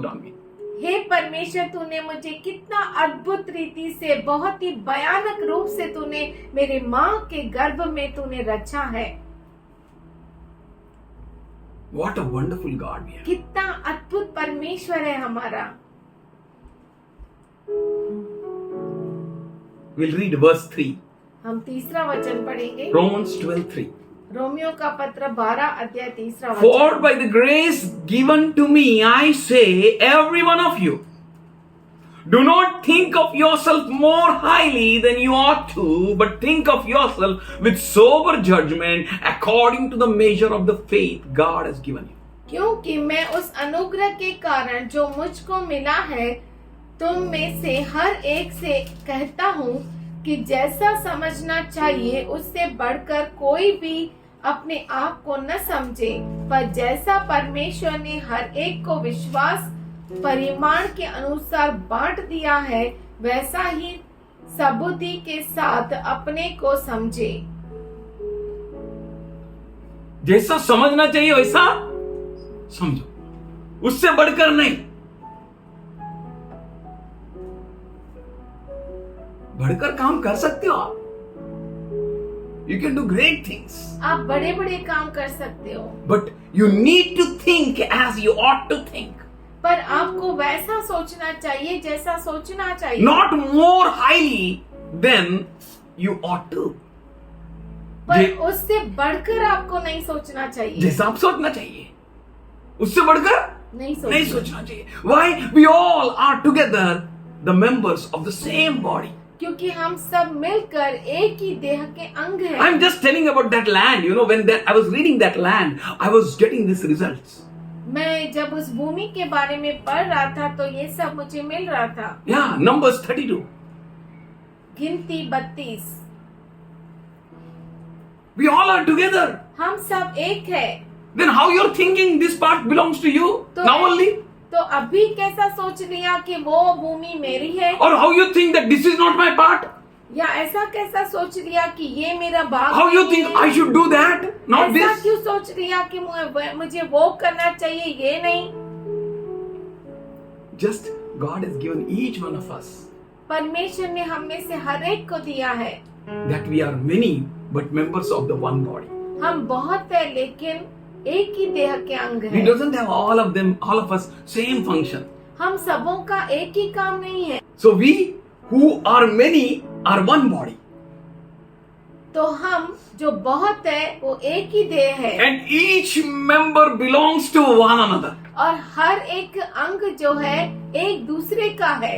on me. हे परमेश्वर, तूने मुझे कितना अद्भुत रीति से, बहुत ही भयानक रूप से तूने मेरे माँ के गर्भ में तूने रचा है। What a wonderful God we have. कितना अद्भुत परमेश्वर है हमारा। We'll read verse 3. हम तीसरा वचन पढ़ेंगे, Romans 12:3. रोमियो का पत्र 12 अध्याय 3 For वचन। by the grace given to me, I say, every one of you, do not think of yourself more highly than you ought to, but think of yourself with sober judgment according to the measure of the faith God has given you. क्योंकि मैं उस अनुग्रह के कारण जो मुझको मिला है, तुम में से हर एक से कहता हूँ कि जैसा समझना चाहिए उससे बढ़कर कोई भी अपने आप को न समझे, पर जैसा परमेश्वर ने हर एक को विश्वास परिमाण के अनुसार बांट दिया है, वैसा ही सबुद्धि के साथ अपने को समझे। जैसा समझना चाहिए वैसा समझो. उससे बढ़कर नहीं, बढ़कर काम कर सकते हो आप। You can do great things, आप बड़े बड़े काम कर सकते हो, but you need to think as you ought to think, पर आपको वैसा सोचना चाहिए जैसा सोचना चाहिए, not more highly than you ought to. पर उससे बढ़कर आपको नहीं सोचना चाहिए, जैसा आप सोचना चाहिए उससे बढ़कर नहीं नहीं सोचना चाहिए। Why? We all are together the members of the same body. क्योंकि हम सब मिलकर एक ही देह के अंग हैं। I'm just telling about that land. You know, when I was reading that land, I was getting these results. मैं जब उस भूमि के बारे में पढ़ रहा था तो ये सब मुझे मिल रहा था। Yeah, Numbers 32. गिनती 32। We all are together. हम सब एक है। Then how you're thinking this part belongs to you now only? तो अभी कैसा सोच लिया कि वो भूमि मेरी है, Or how you think that this is not my part? या ऐसा कैसा सोच लिया कि ये मेरा भाग How you नहीं think है? I should do that? Not ऐसा this? क्यों सोच लिया कि मुझे वो करना चाहिए, ये नहीं? Just God has given each one of us परमेश्वर ने हम में से हर एक को दिया है। that we are many but members of the one body. हम बहुत है लेकिन एक ही देह के अंग He है। doesn't have all of us same function. हम सबों का एक ही काम नहीं है। So we who are many are one body. तो हम जो बहुत है वो एक ही देह है, And each member belongs to one another. और हर एक अंग जो है एक दूसरे का है।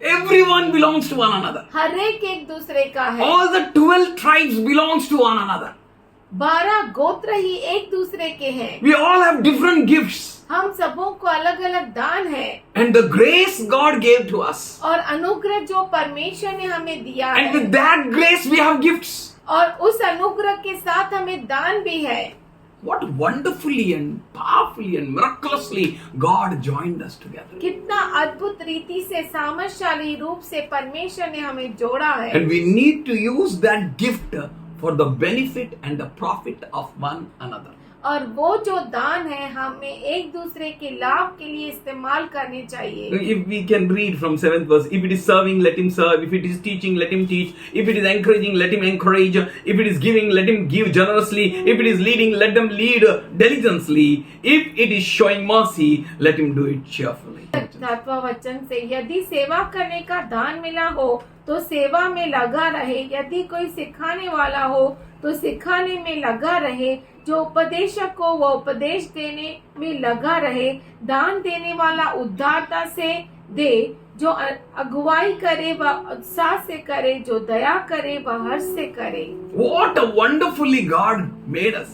Everyone belongs to one another. हर एक दूसरे का है। All the 12 tribes belongs to one another. 12 गोत्र ही एक दूसरे के हैं। We all have different gifts. हम सबों को अलग अलग दान है, And the grace God gave to us. और अनुग्रह जो परमेश्वर ने हमें दिया And है, with that grace we have gifts. और उस अनुग्रह के साथ हमें दान भी है। What wonderfully and powerfully and miraculously God joined us together. कितना अद्भुत रीति से सामर्थशाली रूप से परमेश्वर ने हमें जोड़ा है, And we need to use that gift for the benefit and the profit of one another. और वो जो दान है हमें एक दूसरे के लाभ के लिए इस्तेमाल करने चाहिए। If we can read from 7th verse, if it is serving, let him serve. If it is teaching, let him teach. If it is encouraging, let him encourage. If it is giving, let him give generously. If it is leading, let them lead diligently. If it is showing mercy, let him do it cheerfully. तत्व वचन से यदि सेवा करने का दान मिला हो तो सेवा में लगा रहे, यदि कोई सिखाने वाला हो तो सिखाने में लगा रहे, जो उपदेशक को वो उपदेश देने में लगा रहे, दान देने वाला उदारता से दे, जो अगुवाई करे वह उत्साह से करे, जो दया करे वह हर्ष से करे। What a wonderfully God made us.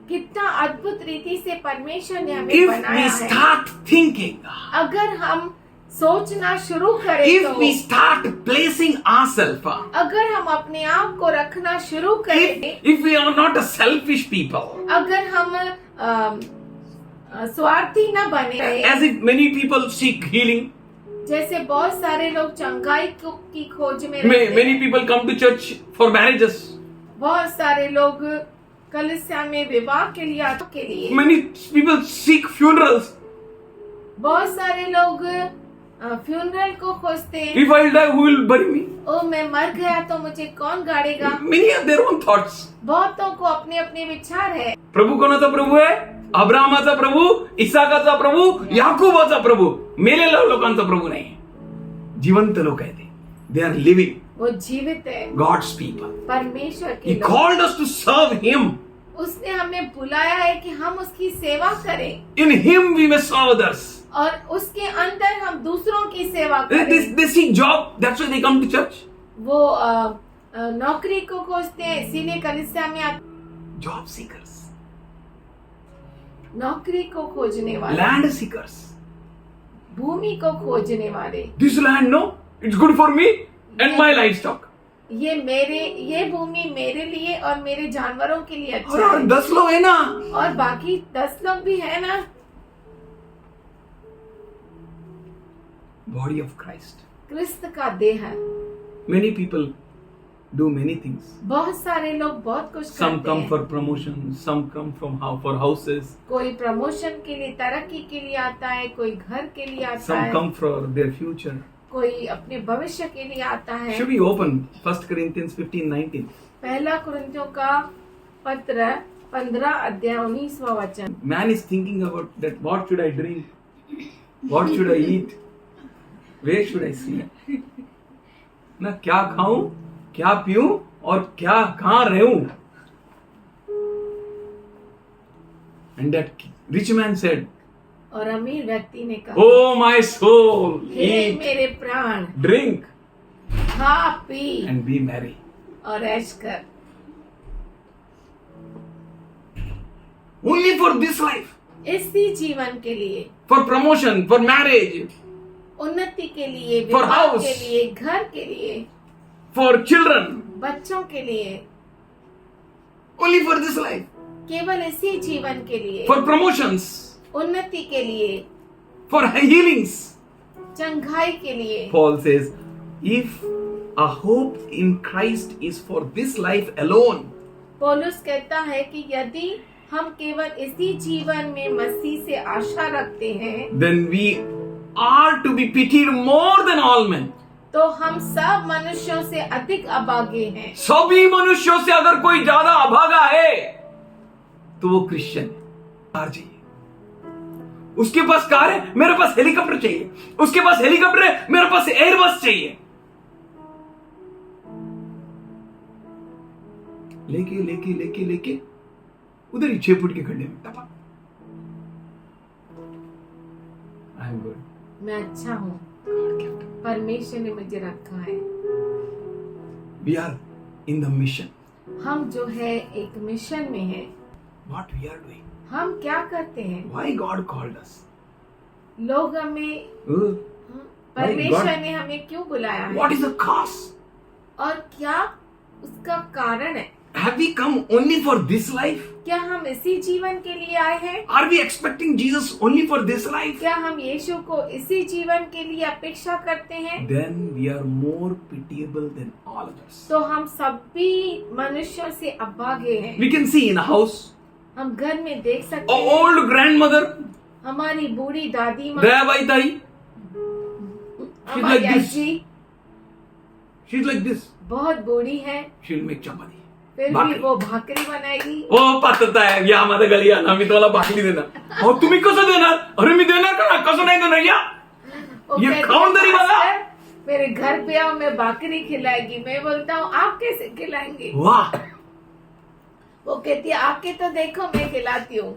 कितना अद्भुत रीति से परमेश्वर ने हमें If बनाया we है। start thinking, अगर हम सोचना शुरू करें if तो, we start placing ourselves, अगर हम अपने आप को रखना शुरू करें, if we are not a selfish people, अगर हम स्वार्थी न बने, as if many people seek healing, जैसे बहुत सारे लोग चंगाई की खोज में रहते हैं, many people come to church for marriages, बहुत सारे लोग कलीसिया में विवाह के लिए many people seek funerals. बहुत सारे लोग फ्यूनरल को खोजते हैं। If I die, who will bury me? ओ मैं मर गया तो मुझे कौन गाड़ेगा। Many have their own thoughts. बहुतों को अपने अपने विचार है। प्रभु कोणाचा प्रभू आहे? अब्राहमाचा प्रभू, इसाकाचा प्रभू, याकूबाचा प्रभू. मेलेल्या लोकांचा प्रभू नाही. जिवंत लोक आहेत ते. They are living. वो जीवित है, God's people. परमेश्वर के He लोग। called us to serve Him. उसने हमें बुलाया है कि हम उसकी सेवा करें, In Him we may serve others. और उसके अंदर हम दूसरों की सेवा करें। They seek job. That's why they come to church. वो नौकरी को खोजते हैं, इसीलिए कलीसिया में Job seekers. नौकरी को खोजने वाले, Land seekers. भूमि को खोजने वाले। This land, no, it's good for me and my livestock. ये भूमि मेरे लिए और मेरे जानवरों के लिए अच्छा और है, 10 लोग है ना. और बाकी 10 लोग भी है ना। Body of Christ. क्रिस्त का देह है। Many people do many things. बहुत सारे लोग बहुत कुछ Some करते come हैं। for promotion, some come for houses, कोई प्रमोशन के लिए, तरक्की के लिए आता है, कोई घर के लिए आता some है, come for their future. कोई अपने भविष्य के लिए आता है। Should we open 1 Corinthians 15:19? पहला कुरिन्थियों का पत्र 15 अध्याय 19वां वचन। Man is thinking about that. What should I drink? What should I eat? Where should I sleep? ना क्या खाऊं, क्या पीऊं और क्या कहाँ रहूं? And that rich man said, और अमीर व्यक्ति ने कहा, "Oh my soul, hey eat, मेरे प्राण, drink, खा पी and be merry." और ऐश कर। Only for this life, इसी जीवन के लिए, for promotion, for marriage, उन्नति के लिए, For विवाह house. के लिए, घर के लिए, for children, बच्चों के लिए, only for this life, केवल इसी जीवन के लिए, for promotions, उन्नति के लिए, for healings. चंगाई के लिए। Paul says, if a hope in Christ is for this life alone, पौलुस कहता है कि यदि हम केवल इसी जीवन में मसीह से आशा रखते हैं, then we are to be pitied more than all men. तो हम सब मनुष्यों से अधिक अभागे हैं। सभी मनुष्यों से अगर कोई ज्यादा अभागा है तो वो क्रिश्चियन है। कार चाहिए, उसके पास कार है, मेरे पास हेलीकॉप्टर चाहिए, उसके पास हेलीकॉप्टर है, मेरे पास एयरबस चाहिए। लेके लेके लेके लेके उधर ही 6 फुट के खड्डे में टपक। I am good. मैं अच्छा हूँ, परमेश्वर ने मुझे रखा है। We are in the mission. हम जो है एक मिशन में है। व्हाट वी आर डूइंग, हम क्या करते हैं? व्हाई गॉड कॉल्ड अस, लोग हमें, परमेश्वर ने हमें क्यों बुलाया है व्हाट इज द कॉज, और क्या उसका कारण है? Have we come only for this life? क्या हम इसी जीवन के लिए आए हैं? Are we expecting Jesus only for this life? क्या हम यीशु को इसी जीवन के लिए अपेक्षा करते हैं? Then we are more pitiable than all others. तो हम सभी मनुष्यों से अभागे हैं। We can see in a house हम घर में देख सकते अ हैं, ओल्ड ग्रैंडमदर, हमारी बूढ़ी दादी माँ, दयाबाई ताई, हमारी like this. अज्जी शी इज लाइक दिस, बहुत बूढ़ी है, शी विल मेक चपाती, फिर भी भाकरी. वो भाकरी बनाएगी। ओ पातता आहे या माझ्या गली या ना, मी तुम्हाला भाकरी देणार. अहो तुम्ही कसं देणार? अरे मी देणार का ना, कसं नाही देणार या? वो ये कहती है, खाऊं तरी बघा. "मास्टर, मेरे घर पे आओ, मैं भाकरी खिलाएगी। मैं बोलता हूँ आप कैसे खिलाएंगे? वाह, वो कहती है आके तो देखो, मैं खिलाती हूँ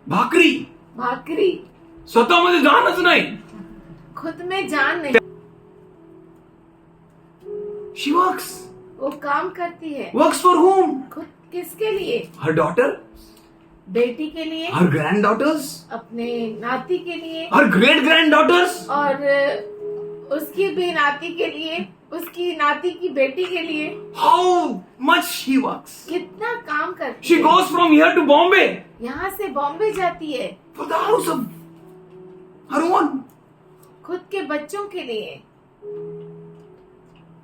भाकरी भाकरी। स्वतःमध्ये जाणच नाही. खुद में जान नहीं, शी वर्क्स. वो काम करती है। Works for whom? खुद किसके लिए? Her daughter, बेटी के लिए, her granddaughters, अपने नाती के लिए, her great granddaughters. और उसकी भी नाती के लिए, उसकी नाती की बेटी के लिए। How much she works. कितना काम करती She है। goes from here to Bombay यहाँ से बॉम्बे जाती है for the house of her own. खुद के बच्चों के लिए।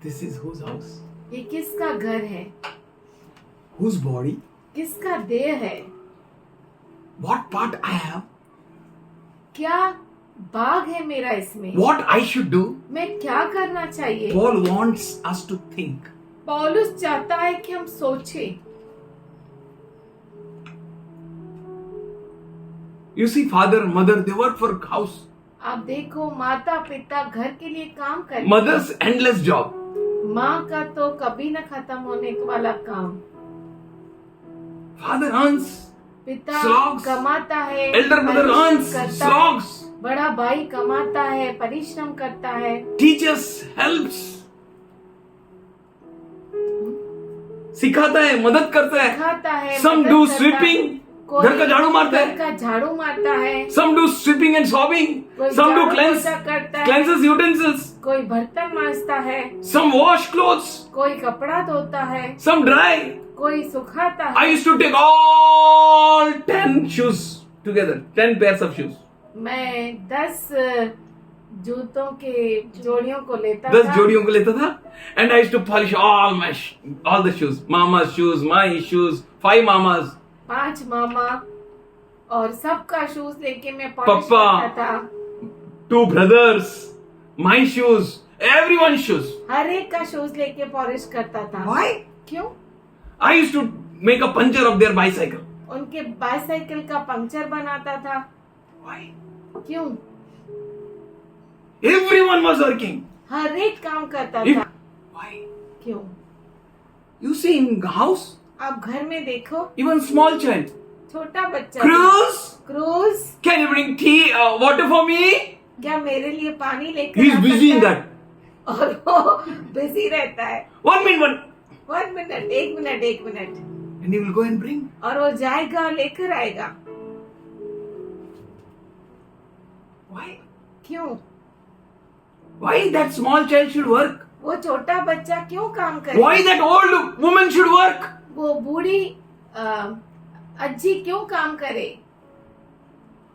This is whose house? ये किसका घर है? Whose body? किसका देह है? What part I have? क्या भाग है मेरा इसमें? What I should do? मैं क्या करना चाहिए? Paul wants us to think. पौलुस चाहता है कि हम सोचें। You see, father, mother, they work for house. आप देखो, माता पिता घर के लिए काम करते हैं। Mother's endless job. माँ का तो कभी न खत्म होने वाला काम। Father earns. पिता Slogs. कमाता है, Elder brother परिश्रम earns. करता है। Slogs. बड़ा भाई कमाता है, परिश्रम करता है, Teaches, helps. सिखाता है, मदद करता है. सिखाता है, Some मदद do करता है। sweeping. कोई घर का झाड़ू मारता है. घर का झाड़ू मारता है, Some do sweeping and sobbing. कोई Some do झाड़ू cleanse, पोछा करता है, cleanses utensils. कोई बर्तन मांजता है, Some wash clothes. कोई कपड़ा धोता है, Some dry. कोई सुखाता I है। used to take all 10 shoes together. 10 pairs of shoes. मैं 10 जूतों के जोड़ियों को लेता 10 था। जोड़ियों को लेता था. And I used to polish all the shoes. Mama's shoes, my shoes, 5 mamas. 5 मामा और सबका शूज लेके मैं पॉलिश पापा। करता था। 2 brothers, my shoes, everyone's shoes. हर एक का शूज लेके पॉलिश करता था। Why? क्यों? I used to make a puncture of their bicycle. उनके बाइसाइकिल का पंक्चर बनाता था। Why? क्यों? Everyone was working. हर एक काम करता If, था। why? क्यों? You see in house, आप घर में देखो, even small child. छोटा बच्चा Cruz, cruise, can you bring tea, water for me? क्या मेरे लिए पानी लेकर He is uh busy in सकता है? that. और वो बिजी रहता है। 1 minute, 1 minute, 1 minute, and he will go and bring. और वो जाएगा और लेकर आएगा। Why? क्यों? Why that small child should work? वो छोटा बच्चा क्यों काम करे? Why that old woman should work? वो बूढ़ी अज्जी क्यों काम करे?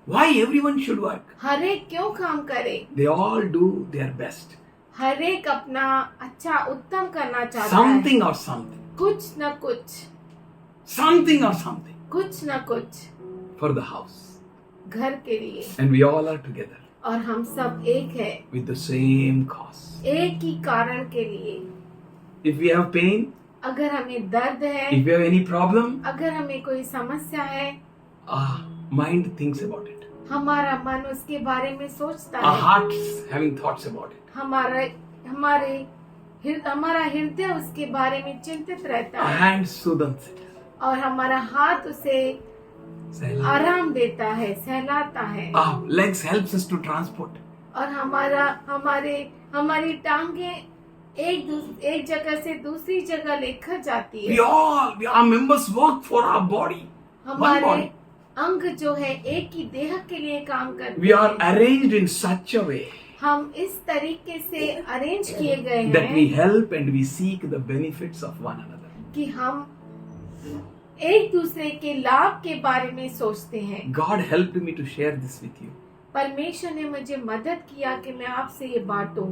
Why everyone should work? हर एक क्यों काम करे? They all do their best. हर एक अपना अच्छा उत्तम करना चाहता है। Something or something. कुछ न कुछ, Something or something कुछ न कुछ for the house. घर के लिए। And we all are together और हम सब एक है, with the same cause. एक ही कारण के लिए। If we have pain, अगर हमें दर्द है, if we have any problem, अगर हमें कोई समस्या है, mind thinks about it. हमारा मन उसके बारे में सोचता Our है। hearts having thoughts about it. हमारा हृदय उसके बारे में चिंतित रहता Our है hands soothes it. और हमारा हाथ उसे Saila. आराम देता है, सहलाता है। Our legs helps us to transport. और हमारी टांगे एक जगह से दूसरी जगह लेकर जाती है। Our members work for our body. One हमारे body. अंग जो है एक ही देह के लिए काम करते We are हैं। arranged in such a way हम इस तरीके से अरेंज किए गए that we हैं help and we seek the benefits of one another. कि हम एक दूसरे के लाभ के बारे में सोचते हैं। God helped me to share this with you. परमेश्वर ने मुझे मदद किया कि मैं आपसे ये बांटूं।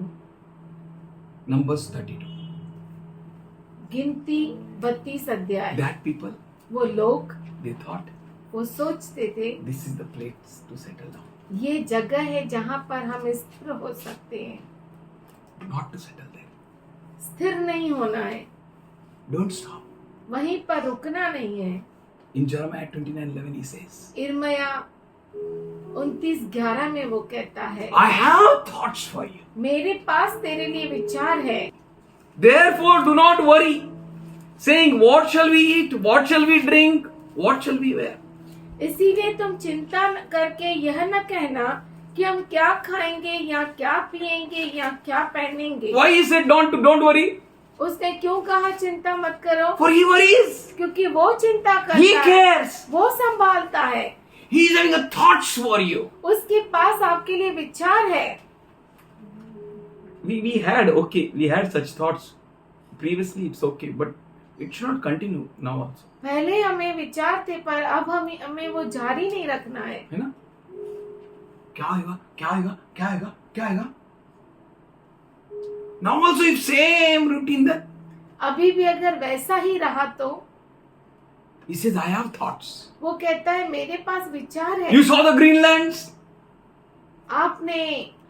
Numbers 32. गिनती 32 अध्याय। That people, वो लोग they thought वो सोचते थे this is the place to settle down, ये जगह है जहाँ पर हम स्थिर हो सकते हैं। not to settle there. स्थिर नहीं होना है, Don't stop. वहीं पर रुकना नहीं है। In Jeremiah 29:11 he says, इर्मया 29:11 में वो कहता है, I have thoughts for you. मेरे पास तेरे लिए विचार है, Therefore do not worry, saying, what shall we eat, what shall we drink, what shall we wear? इसीलिए तुम चिंता करके यह न कहना कि हम क्या खाएंगे या क्या पिएंगे या क्या पहनेंगे। Why he said don't worry? उसने क्यों कहा चिंता मत करो? For he worries. क्योंकि वो चिंता He करता है, cares. वो संभालता है, He is having a thoughts for you. उसके पास आपके लिए विचार है। We had such thoughts previously. It's okay, but it should not continue now also. पहले हमें विचार थे पर अब हमें वो जारी नहीं रखना है। है ना? क्या होगा? क्या होगा? क्या होगा? क्या होगा? Now also if same routine then अभी भी अगर वैसा ही रहा तो he says I have thoughts. वो कहता है मेरे पास विचार है। You saw the green lands आपने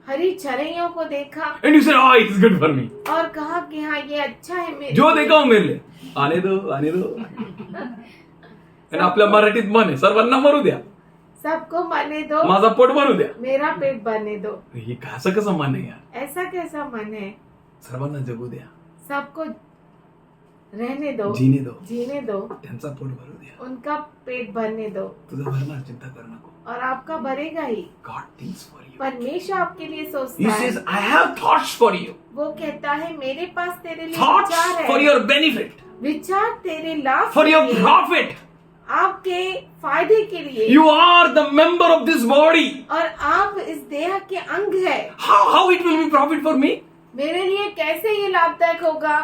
हरी चरैयों को देखा and you said oh it is good for me. और कहा कि हाँ ये अच्छा है मेरे जो लिए। देखा हो मेरे लिए आने दो आणि आपल्या मराठीत मन आहे सर्वांना मरू द्या सबको मरने दो, माझा पोट भरू द्या. मेरा पेट भरने दो। हे असं कसं मन आहे यार. ऐसा कैसा मन है? सर्वांना जगू द्या, सबको रहने दो, जीने दो, दो, त्यांचा पोट भरू द्या. उनका पेट भरने दो तुझं भरणार, चिंता करू नको. और आपका भरेगा ही। God thinks for you. परमेश्वर आपके लिए He सोचता says है। I have thoughts for you. वो कहता है मेरे पास तेरे लिए Thoughts विचार for है, your benefit, विचार तेरे लाभ for के your लिए, profit. आपके फायदे के लिए। You are the member of this body. और आप इस देह के अंग है। How it will be profit for me? मेरे लिए कैसे ये लाभदायक होगा?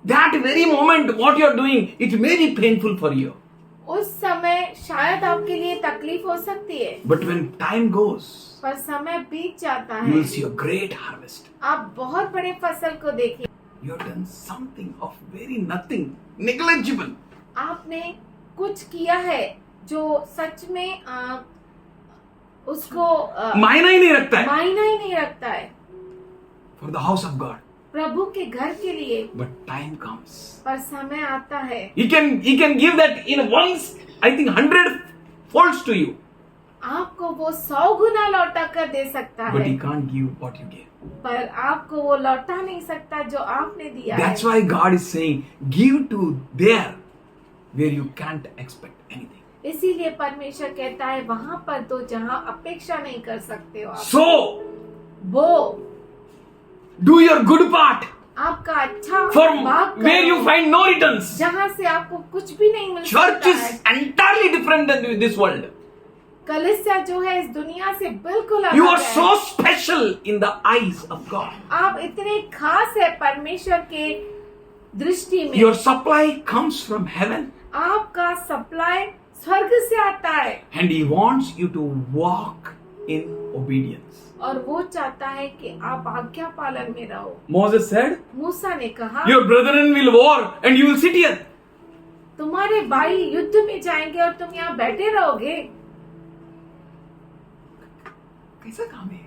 That very moment what you are doing, it may be painful for you. उस समय शायद आपके लिए तकलीफ हो सकती है, But when time goes, पर समय बीत जाता you है, will see a great harvest. आप बहुत बड़े फसल को देखें। You have done something of very nothing, negligible. आपने कुछ किया है जो सच में उसको मायना ही नहीं रखता है मायना ही नहीं रखता है for the house of God. प्रभु के घर के लिए। But time comes. पर समय आता है, He can give that in once, I think 100 folds to you. आपको वो 100 गुना लौटा कर दे सकता But है, He can't give what you gave. पर आपको वो लौटा नहीं सकता जो आपने दिया That's है। why God is saying, give to there where you can't expect anything. इसीलिए परमेश्वर कहता है वहां पर तो जहां अपेक्षा नहीं कर सकते हो आप। So, वो do your good part आपका अच्छा for भाग where you करो, find no returns. जहां से आपको कुछ भी नहीं मिल Church सकता is है। entirely different than this world. कलीसिया जो है इस दुनिया से बिल्कुल You अलग are है। so special in the eyes of God. आप इतने खास है परमेश्वर के दृष्टि में। Your supply comes from heaven, आपका सप्लाई स्वर्ग से आता है and He wants you to walk in obedience. और वो चाहता है कि आप आज्ञा पालन में रहो। Moses said, मूसा ने कहा your brethren will war and you will sit here. तुम्हारे भाई युद्ध में जाएंगे और तुम यहाँ बैठे रहोगे। कैसा काम है?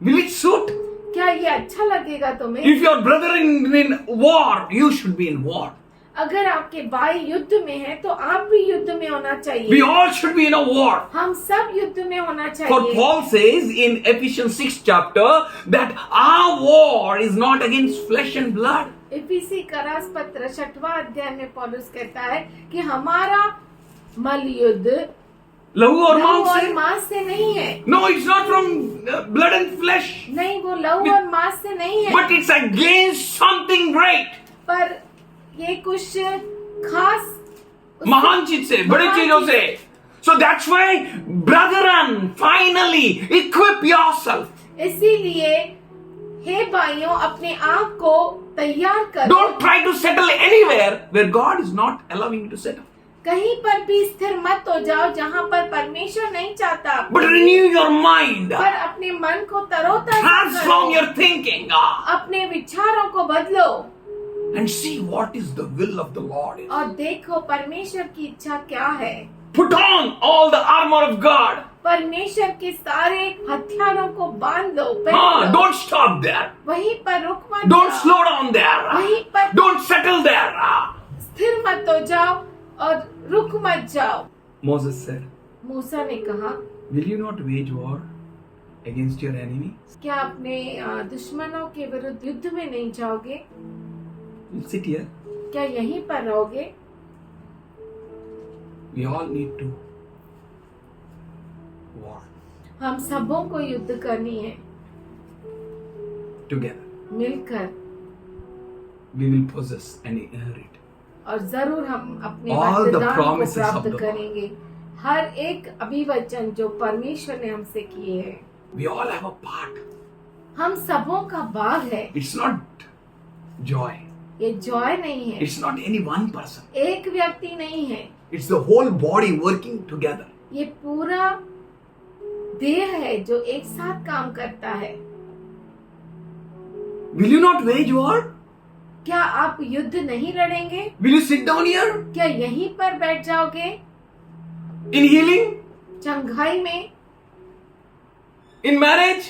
Will it suit? क्या ये अच्छा लगेगा तुम्हें? If your brother in war, you should be in war. अगर आपके भाई युद्ध में है तो आप भी युद्ध में होना We चाहिए। all should be in a war. हम सब युद्ध में होना For चाहिए। Paul says in Ephesians 6 chapter that our war is not against flesh and blood. इफिसी का रास पत्र 6वां अध्याय में पौलुस कहता है कि हमारा मल युद्ध लहू और लहू मांस और से? मांस से नहीं है। No, it's not from blood and flesh. नहीं, वो लहू और मांस से नहीं है, But it's against something great. पर ये कुछ खास महान चीज से, बड़ी महान चीजों चीज से. So that's why, brethren, finally equip yourself. इसीलिए हे भाइयों अपने आप को तैयार करो। Don't try to settle anywhere where God is not allowing you to settle. कहीं पर भी स्थिर मत हो जाओ जहाँ पर परमेश्वर नहीं चाहता आपको। But renew your mind. पर अपने मन को तरोताजा Transform करो, your thinking. अपने विचारों को बदलो And see what is the will of the Lord. और देखो परमेश्वर की इच्छा क्या है। Put on all the armor of God. परमेश्वर के सारे हथियारों को बांध लो, पहन लो। Don't stop there. वहीं पर रुक मत Don't जाओ, slow down there. वहीं पर Don't settle there. स्थिर मत हो जाओ और रुक मत जाओ। Moses said, मूसा ने कहा will you not wage war against your enemy? क्या अपने दुश्मनों के विरुद्ध युद्ध में नहीं जाओगे? You'll sit here. क्या यहीं पर रहोगे? We all need to war हम सबों को युद्ध करनी है, together. मिलकर, We will possess and inherit और जरूर हम अपने all the वरदान को promises of प्राप्त the Lord. करेंगे। हर एक अभिवचन जो परमेश्वर ने हमसे किए हैं, We all have a part. हम सबों का भाग है। It's not joy. ये जॉय नहीं है, It's not any one person. एक व्यक्ति नहीं है, It's the whole body working together. ये पूरा देह है जो एक साथ काम करता है। Will you not wage war? क्या आप युद्ध नहीं लड़ेंगे? Will you sit down here? क्या यहीं पर बैठ जाओगे? In healing? चंगाई में, In marriage?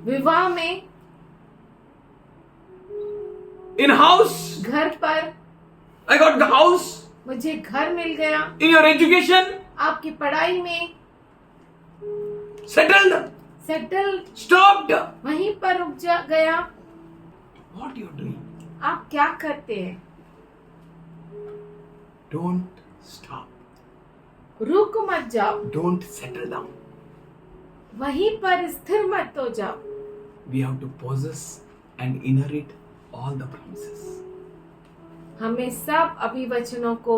विवाह में, In house? घर पर, I got the house. मुझे घर मिल गया। In your education? आपकी पढ़ाई में Settled? Settle, Stopped? वहीं पर रुक जा गया। What you're doing? आप क्या करते हैं? Don't stop. रुक मत जाओ, Don't settle down. वहीं पर स्थिर मत हो जाओ। We have to possess and inherit all the promises. हमें सब अभिवचनों को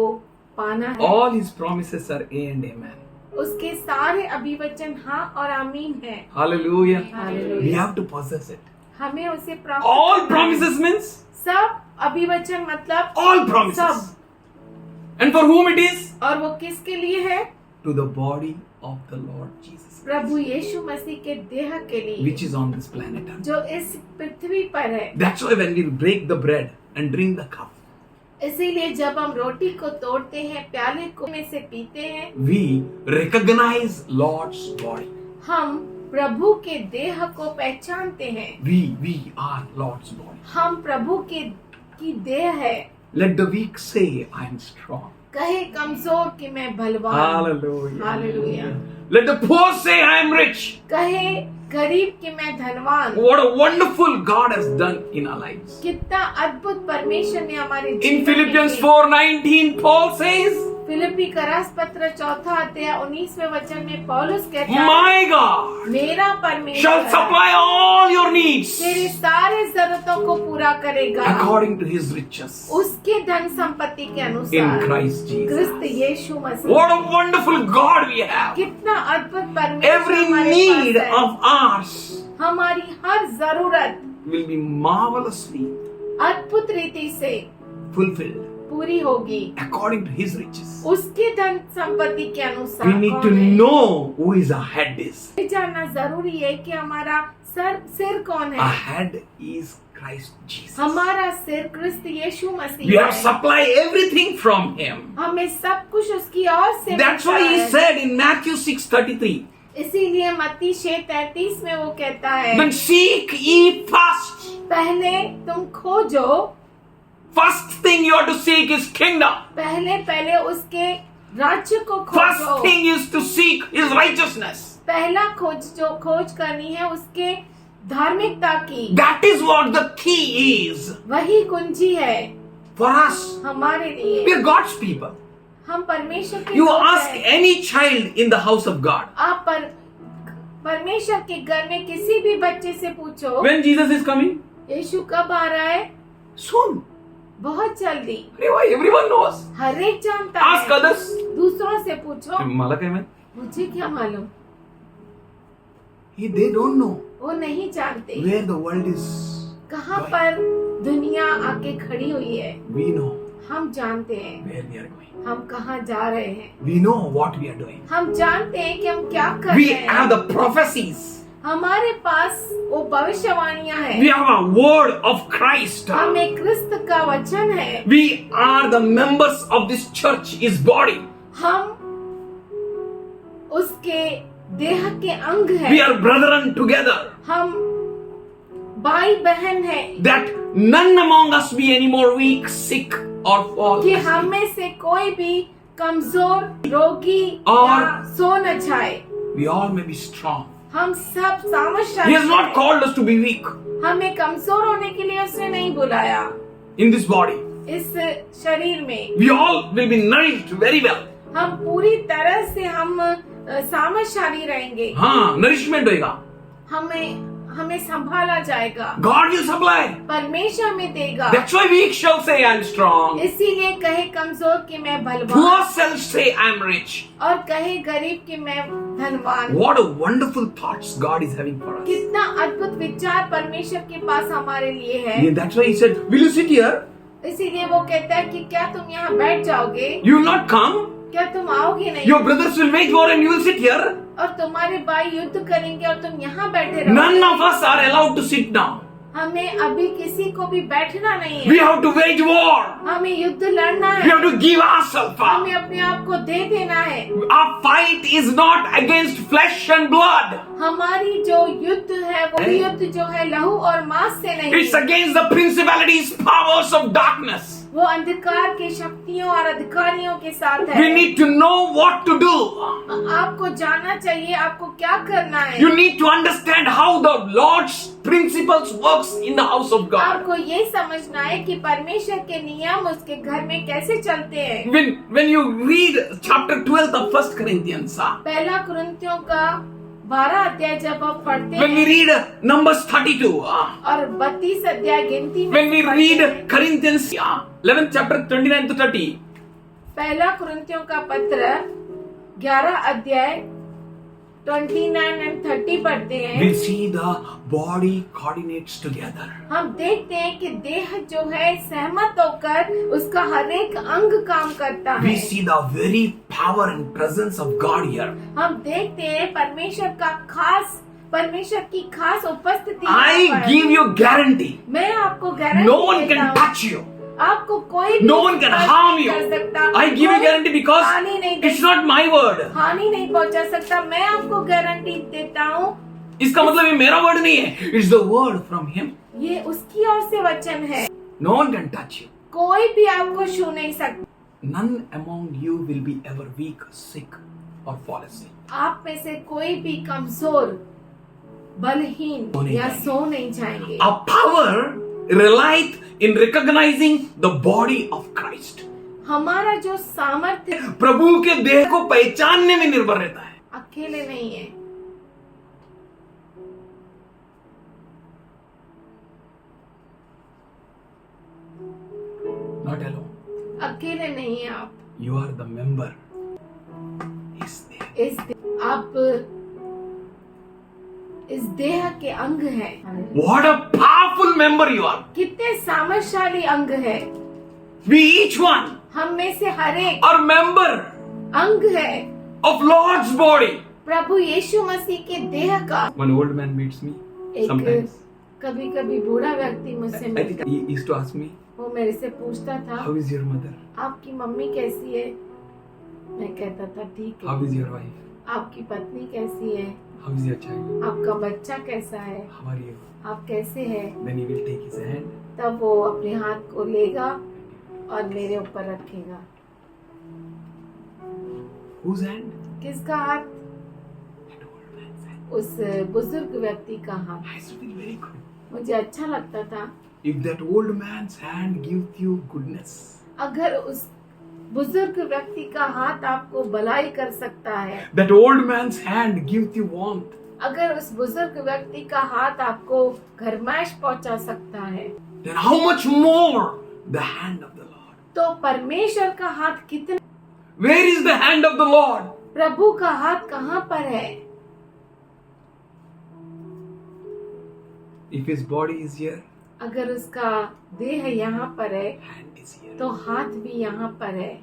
पाना है। All his promises are A and amen. उसके सारे अभिवचन हाँ और आमीन है। Hallelujah. Hallelujah. We have to possess it. हमें उसे प्राप्त All करना है। promises means सब अभिवचन मतलब all promises. सब। And for whom it is? और वो किसके लिए है? To the body of the Lord Jesus Christ, प्रभु यीशु मसीह के देह के लिए which is on this planet Earth. जो इस पृथ्वी पर है। That's why when we break the bread and drink the cup, इसीलिए जब हम रोटी को तोड़ते हैं, प्याले को में से पीते हैं, we recognize Lord's body. हम प्रभु के देह को पहचानते हैं। We are Lord's body. हम प्रभु की देह है। Let the weak say, I am strong. कहे कमजोर कि मैं बलवान। Hallelujah. Hallelujah. Let the poor say, I am rich. कहे गरीब कि मैं धनवान। What a wonderful God has done in our lives. कितना अद्भुत परमेश्वर ने हमारे In जीवन में Philippians किया। 4:19, Paul says, फिलिप्पी का रास पत्र 4 अध्याय 19वें वचन में पौलुस कहता है, My God मेरा shall परमेश्वर supply all your needs तेरी सारे जरूरतों को पूरा करेगा according to his riches उसके धन संपत्ति के in अनुसार Christ Jesus. क्रिस्त Yeshu Masih. What a wonderful God we have. कितना अद्भुत परमेश्वर Every हमारे need पास है। of ours हमारी हर जरूरत will be marvelously अद्भुत रीति से fulfilled पूरी होगी according to his riches. उसके धन संपत्ति के अनुसार। We need to कौन है? know who his head is. ये जानना जरूरी है कि हमारा सिर कौन Our है। head is Christ Jesus. हमारा सिर क्रिस्त यीशु We मसीह have है। supplied everything from him. हमें सब कुछ उसकी ओर से That's मिलता why he है। said in Matthew 6:33, इसीलिए मत्ती 6:33 में वो कहता है, then seek ye first. पहले तुम खोजो, First thing you have to seek is kingdom. पहले उसके राज्य को First खोजो। thing is to seek his righteousness. पहला खोज करनी है उसके धार्मिकता की। That is what the key is वही कुंजी है for us. हमारे लिए। We are God's people. हम परमेश्वर के You लोग ask हैं। any child in the house of God, आप परमेश्वर के घर में किसी भी बच्चे से पूछो, when Jesus is coming? यीशु कब आ रहा है? Soon. बहुत जल्दी। Everyone knows. हर एक जानता Ask है। others. दूसरों से पूछो, Malak Ahmed. मुझे क्या मालूम? They don't know वो नहीं जानते where the world is. कहाँ going. पर दुनिया आके खड़ी हुई है। We know हम जानते हैं where we are going. हम कहाँ जा रहे हैं। We know what we are doing. हम जानते हैं कि हम क्या कर We रहे हैं। have the prophecies. हमारे पास वो भविष्यवाणियाँ We हैं। have a word of Christ. हमें क्रिस्त का वचन है। We are the members of this church, his body. हम उसके देह के अंग We हैं। are brethren together. हम भाई बहन हैं। That none among us be any more weak, sick, or fall कि asleep. हम में से कोई भी कमजोर, रोगी और- या सो न जाए। We all may be strong. हम सब He सामर्थ्यशाली has not हैं। called us to be weak हमें कमजोर होने के लिए उसने नहीं बुलाया। in this body. इस शरीर में We all will be nourished very well. हम पूरी तरह से हम सामर्थ्यशाली रहेंगे। हाँ, nourishment होएगा. हमें संभाला जाएगा। God will supply. परमेश्वर हमें देगा। That's why weak shall say I am strong. इसीलिए कहे कमजोर कि मैं Poor बलवान, shall say I am rich. और कहे गरीब कि मैं धनवान। What a wonderful thoughts God is having for us. कितना अद्भुत विचार परमेश्वर के पास हमारे लिए है। Yeah, that's why he said, will you sit here? इसीलिए वो कहता है कि क्या तुम यहाँ बैठ जाओगे? You will not come. क्या तुम आओगे नहीं? Your brothers will wage war and you will sit here. और तुम्हारे भाई युद्ध करेंगे और तुम यहाँ बैठे रहोगे। None of us are allowed to sit down. हमें अभी किसी को भी बैठना नहीं We है। have to wage war. हमें युद्ध लड़ना We है। have to give ourselves up. हमें अपने आप को दे देना है। Our fight is not against flesh and blood. हमारी जो युद्ध है वो युद्ध जो है लहू और मांस से नहीं, It's against the principalities, powers of darkness. वो अंधकार के शक्तियों और अधिकारियों के साथ है। We need to know what to do. आपको जानना चाहिए आपको क्या करना है। You need to understand how the Lord's principles works in the house of God. आपको ये समझना है कि परमेश्वर के नियम उसके घर में कैसे चलते हैं। When you read chapter 12 of 1 Corinthians, पहला कुरिन्थियों का 12 अध्याय जब आप पढ़ते when we हैं read Numbers 32, और 32 अध्याय गिनती में when we पढ़ते हैं, read Corinthians 11th chapter 29 to 30, पहला कुरिन्थियों का पत्र 11 अध्याय 29 and 30 पढ़ते हैं, we see the body coordinates together. हम देखते हैं कि देह जो है सहमत होकर उसका हर एक अंग काम करता We है। see the very power and presence of God here. हम देखते हैं परमेश्वर की खास उपस्थिति I यहाँ पर। give you guarantee. मैं आपको गारंटी No one देता can हूँ, touch you. आपको कोई भी No one can स्पर्श harm नहीं you. कर सकता, I give you कोई guarantee because हानि नहीं it's not my word. हानि नहीं पहुंचा सकता। मैं आपको गारंटी देता हूँ, इसका मतलब ये मेरा वर्ड नहीं है. It's the word from him. ये उसकी ओर से वचन है। No one can touch you. कोई भी आपको छू नहीं सकता। None among you will be ever weak, sick, or fall asleep. आप में से कोई भी कमजोर, बलहीन सो नहीं या जाएंगे। सो नहीं जाएंगे। Our power relies in recognizing the body of Christ. हमारा जो सामर्थ्य प्रभु के देह को पहचानने में निर्भर रहता है. अकेले नहीं है। Not alone. अकेले नहीं है आप। You are the member. He's there. आप इस देह के अंग हैं। What a powerful member you are. कितने सामर्थशाली अंग है। We each one हम में से हर एक are member अंग है of Lord's body. प्रभु यीशु मसीह के देह का। One old man meets me sometimes. कभी कभी बूढ़ा व्यक्ति मुझसे I think मिलता, he used to ask me, वो मेरे से पूछता था, how is your mother? आपकी मम्मी कैसी है? मैं कहता था ठीक How है। is your wife? आपकी पत्नी कैसी है? How is your child? आपका बच्चा कैसा है? How are you? आप कैसे हैं? Then he will take his hand. तब वो अपने हाथ को लेगा और मेरे ऊपर रखेगा। Whose hand? किसका हाथ? That old man's hand. उस बुजुर्ग व्यक्ति का हाथ। I used to feel very good. मुझे अच्छा लगता था If that old man's hand gives you goodness, अगर उस बुजुर्ग व्यक्ति का हाथ आपको भलाई कर सकता है, that old man's hand gives you warmth, अगर उस बुजुर्ग व्यक्ति का हाथ आपको घरमाइश पहुंचा सकता है, then how much more the hand of the Lord? तो परमेश्वर का हाथ कितना। Where is the hand of the Lord? प्रभु का हाथ कहाँ पर है? If his body is here, अगर उसका देह यहाँ पर है hand is here. तो हाथ भी यहाँ पर है।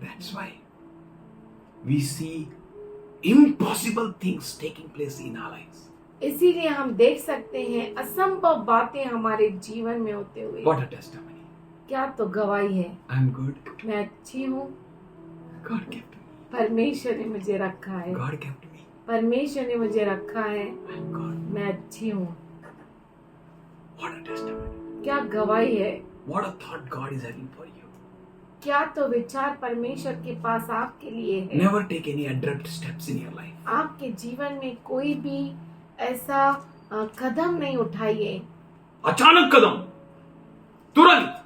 That's why we see impossible things taking place in our lives. इसीलिए हम देख सकते हैं असंभव बातें हमारे जीवन में होते हुए। What a testimony. क्या तो गवाही है। I'm good. मैं अच्छी हूँ, God kept me. परमेश्वर ने मुझे रखा है, God kept me. परमेश्वर ने मुझे रखा है, I'm good. मैं अच्छी हूँ। What a testimony. क्या गवाही है। What a thought God is having for you. क्या तो विचार परमेश्वर के पास आपके लिए है। Never take any abrupt steps in your life. आपके जीवन में कोई भी ऐसा कदम नहीं उठाइए। अचानक कदम, तुरंत,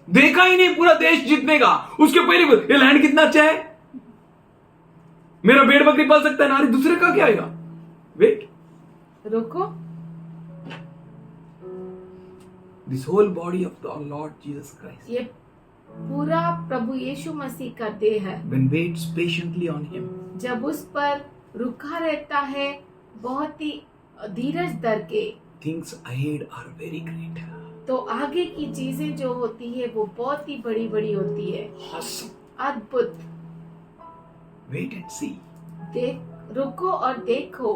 देखा ही नहीं पूरा देश जीतने का, उसके पहले ये लैंड कितना अच्छा है, मेरा भेड़ बकरी पाल सकता है नारी, दूसरे का क्या आएगा? वेट, रुको, this whole body of the Lord Jesus Christ, ये पूरा प्रभु यीशु मसीह का देह है। when waits patiently on him, जब उस पर रुका रहता है बहुत ही धीरज धर के, things ahead are very great. तो आगे की चीजें जो होती है वो बहुत ही बड़ी बड़ी होती है। Awesome. अद्भुत। Wait and see. रुको और देखो।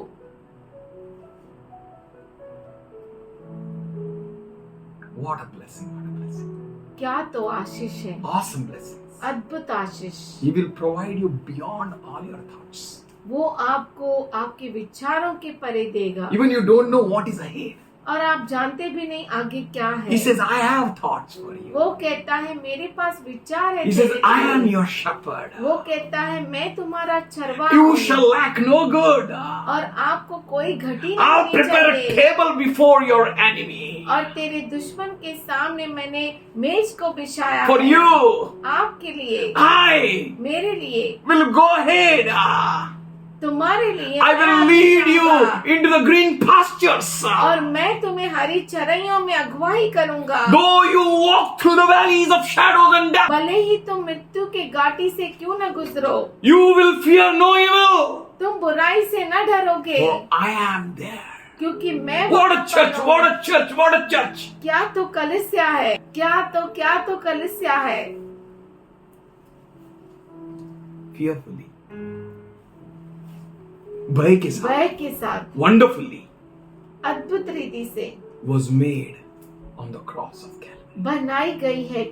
What a blessing, what a blessing. क्या तो आशीष है। Awesome blessings. अद्भुत आशीष। He will provide you beyond all your thoughts. वो आपको आपके विचारों के परे देगा। Even you don't know what is ahead. और आप जानते भी नहीं आगे क्या है। He says, I have thoughts for you. वो कहता है मेरे पास विचार है He says, तेरे I लिए। am your shepherd. वो कहता है मैं तुम्हारा चरवाहा You हूँ shall lack no good. और आपको कोई घटी I'll नहीं prepare a चाहिए। table before your enemy. और तेरे दुश्मन के सामने मैंने मेज को बिछाया For है। you, आपके लिए, I मेरे लिए, will go ahead. तुम्हारे लिए I मैं will आगे lead you जाऊंगा। into the green pastures. और मैं तुम्हें हरी चराइयों में अगुवाई करूंगा। Though you walk through the valleys of shadows and death, भले ही तुम मृत्यु के घाटी से क्यों न गुजरो, you will fear no evil. तुम बुराई से न डरोगे, For I am there. क्योंकि मैं What a वहाँ church, पर what हूँ। a church, what a church. क्या तो कलिसिया है, क्या तो कलिसिया है। fearfully, भय के साथ, भय के साथ, wonderfully अद्भुत रीति से was made on the cross of Calvary. बनाई गई है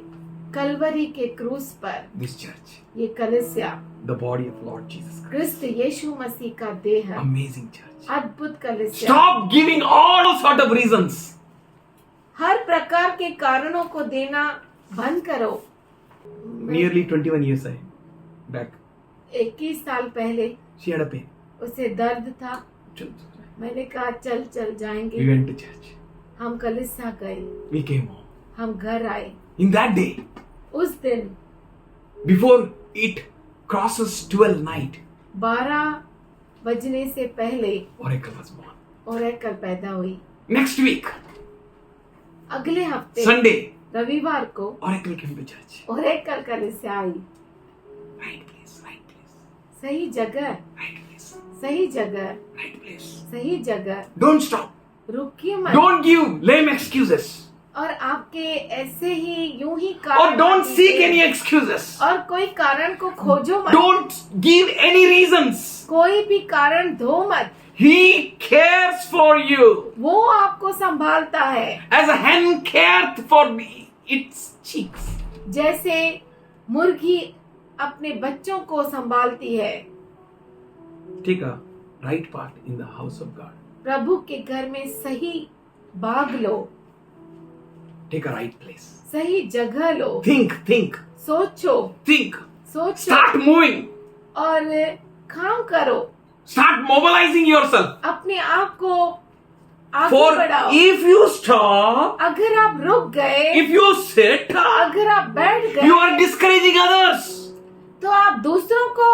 कलवरी के क्रूस पर। This church, ये कलीसिया the body of Lord Jesus Christ. क्रिस्त यीशु मसीह का देह है। Amazing church. अद्भुत कलीसिया। Stop giving all sort of reasons. हर प्रकार के कारणों को देना बंद करो। Nearly 21 years back, 21 साल पहले she had a pain. उसे दर्द था। We मैंने कहा चल जाएंगे। went to church. हम कलीसिया गए, We came home. हम घर आए। In that day, उस दिन before it crosses 12 night, 12 बजने से पहले Oracle was born. ओरेकल पैदा हुई। Next week, अगले हफ्ते Sunday, रविवार को Oracle came to church. Oracle कलीसिया आई। Right place, right place, सही जगह, right place, सही जगह, right place. सही जगह। Don't stop. रुकिए मत। Don't give lame excuses. और आपके ऐसे ही यूं ही Or कारण don't मत seek कीजिए। any excuses. और कोई कारण को खोजो मत। Don't give any reasons. कोई भी कारण दो मत। He cares for you वो आपको संभालता है, as a hen cares for its chicks. जैसे मुर्गी अपने बच्चों को संभालती है। Take a right part in the house of God. प्रभु के घर में सही भाग लो, Take a right place. सही जगह लो। Think, सोचो, सोचो start moving, और काम करो। start mobilizing yourself. अपने आप को आगे For बढ़ाओ। if you stop, अगर आप रुक गए, if you sit, अगर आप बैठ गए, you are discouraging others. तो आप दूसरों को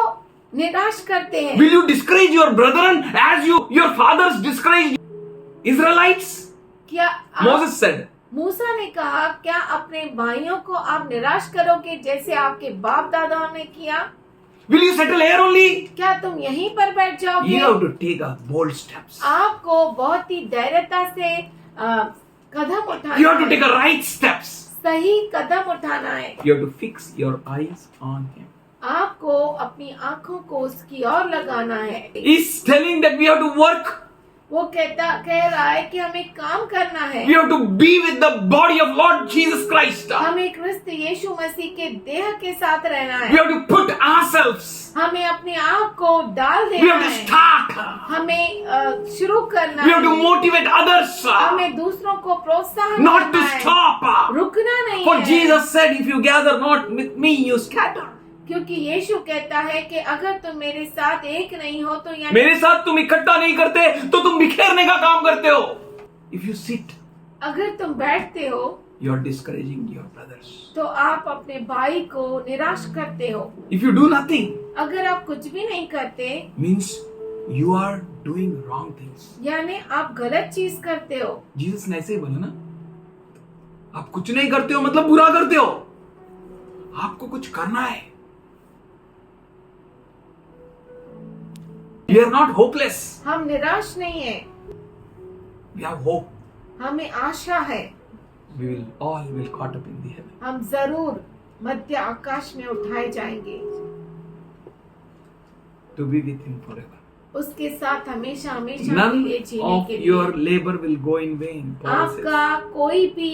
निराश करते हैं। Will you discourage your brethren as your fathers discouraged Israelites? क्या आप, Moses said, मूसा ने कहा, क्या अपने भाइयों को आप निराश करोगे जैसे आपके बाप दादाओं ने किया? will you settle here only? क्या तुम यहीं पर बैठ जाओगे? You have to take a bold steps. आपको बहुत ही धैर्यता से कदम उठाना You have to है। take a right steps. सही कदम उठाना है। You have to fix your eyes on him. आपको अपनी आंखों को उसकी ओर लगाना है। He's telling that we have to work. वो कह रहा है कि हमें काम करना है। We have to be with the body of Lord Jesus Christ. हमें क्रिस्त यीशु मसीह के देह के साथ रहना We है। have to put ourselves. हमें अपने आप को डाल We देना have to है। start. हमें शुरू करना We have to है। motivate others. हमें दूसरों को प्रोत्साहन Not to करना है। stop. रुकना नहीं For है। Jesus said, if you gather not with me, you scatter. क्योंकि यीशु कहता है कि अगर तुम मेरे साथ एक नहीं हो तो यानी मेरे साथ तुम इकट्ठा नहीं करते तो तुम बिखेरने का काम करते हो. If you sit, अगर तुम बैठते हो you are discouraging your brothers. तो आप अपने भाई को निराश करते हो। If you do nothing, अगर आप कुछ भी नहीं करते means you are doing wrong things. यानी आप गलत चीज करते हो। जीसस ने ऐसे ही बोला ना, आप कुछ नहीं करते हो मतलब बुरा करते हो. आपको कुछ करना है. We are not hopeless. हम निराश नहीं है, We have hope. हमें आशा है। We will caught up in the heaven. हम जरूर मध्य आकाश में उठाए जाएंगे, To be with him forever. उसके साथ हमेशा हमेशा के None लिए जीने of के your लिए। labor will go in vain. Paul says. आपका कोई भी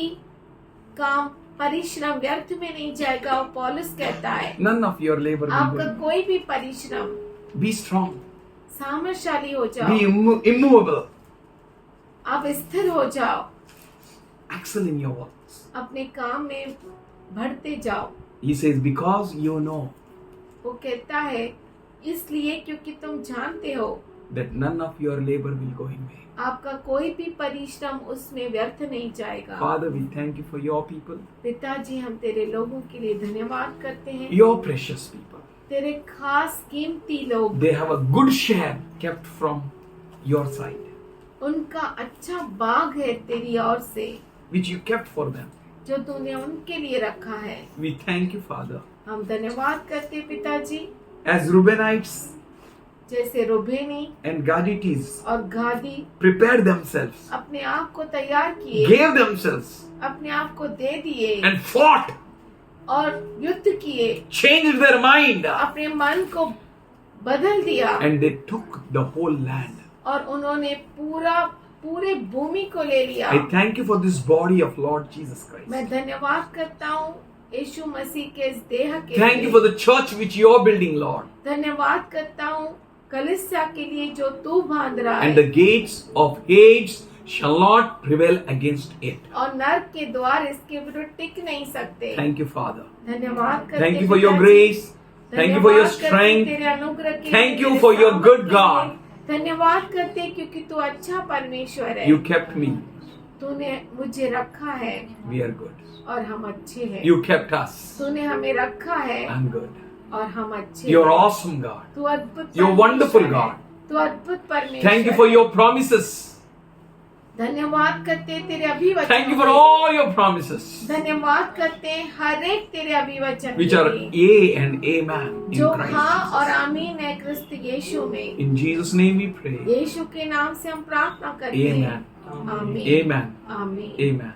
काम परिश्रम व्यर्थ में नहीं जाएगा, वो पौलुस कहता है। None of your labor will go आपका in vain. कोई भी परिश्रम, Be strong. सामर्थशाली हो जाओ, Be immovable. आप स्थिर हो जाओ, Excel in your works. अपने काम में बढ़ते जाओ। He says, because you know वो कहता है इसलिए क्योंकि तुम जानते हो that none of your labor will go in vain. आपका कोई भी परिश्रम उसमें व्यर्थ नहीं जाएगा। Father, we thank you for your people, पिताजी, हम तेरे लोगों के लिए धन्यवाद करते हैं। your precious people. तेरे खास कीमती लोग, They have a good share kept from your side, उनका अच्छा बाग है तेरी ओर से, which you kept for them. जो तूने उनके लिए रखा है। We thank you, Father. हम धन्यवाद करते पिताजी, As Reubenites जैसे रुबेनी and Gadites और गादी prepared themselves, अपने आप को तैयार किए, gave themselves, अपने आप को दे दिए and fought और युद्ध किए, changed their mind, अपने मन को बदल दिया and they took the whole land. और उन्होंने पूरे भूमि को ले लिया। I thank you for this body of Lord Jesus Christ. मैं धन्यवाद करता हूँ यीशु मसीह के इस देह के Thank you for the church which you are building, Lord. धन्यवाद करता हूँ कलीसिया के लिए जो तू बांध रहा And है, the gates of Hades shall not prevail against it. और नर्क के द्वार इसके विरुद्ध टिक नहीं सकते। Thank you, Father. धन्यवाद करते Thank you for your grace. Thank you for your strength. तेरे अनुग्रह के लिए, Thank you तेरे for your सामर्थ good के God. लिए। धन्यवाद करते क्योंकि तू अच्छा परमेश्वर है। You kept me. तूने मुझे रखा है We are good. और हम अच्छे हैं। You kept us. तूने हमें रखा है I'm good. और हम अच्छे You're हैं। awesome, God. तू अद्भुत You're परमेश्वर wonderful, है। God. तू अद्भुत परमेश्वर Thank you for है। your promises. धन्यवाद करते तेरे अभिवचन Thank you for all your promises, धन्यवाद करते हर एक तेरे अभिवचन which के are लिए, yea and amen in जो Christ हाँ और Jesus. आमीन है क्रिस्त यीशु में। In Jesus' name we pray. यीशु के नाम से हम प्रार्थना करते हैं। Amen. आमीन Amen. आमीन। Amen.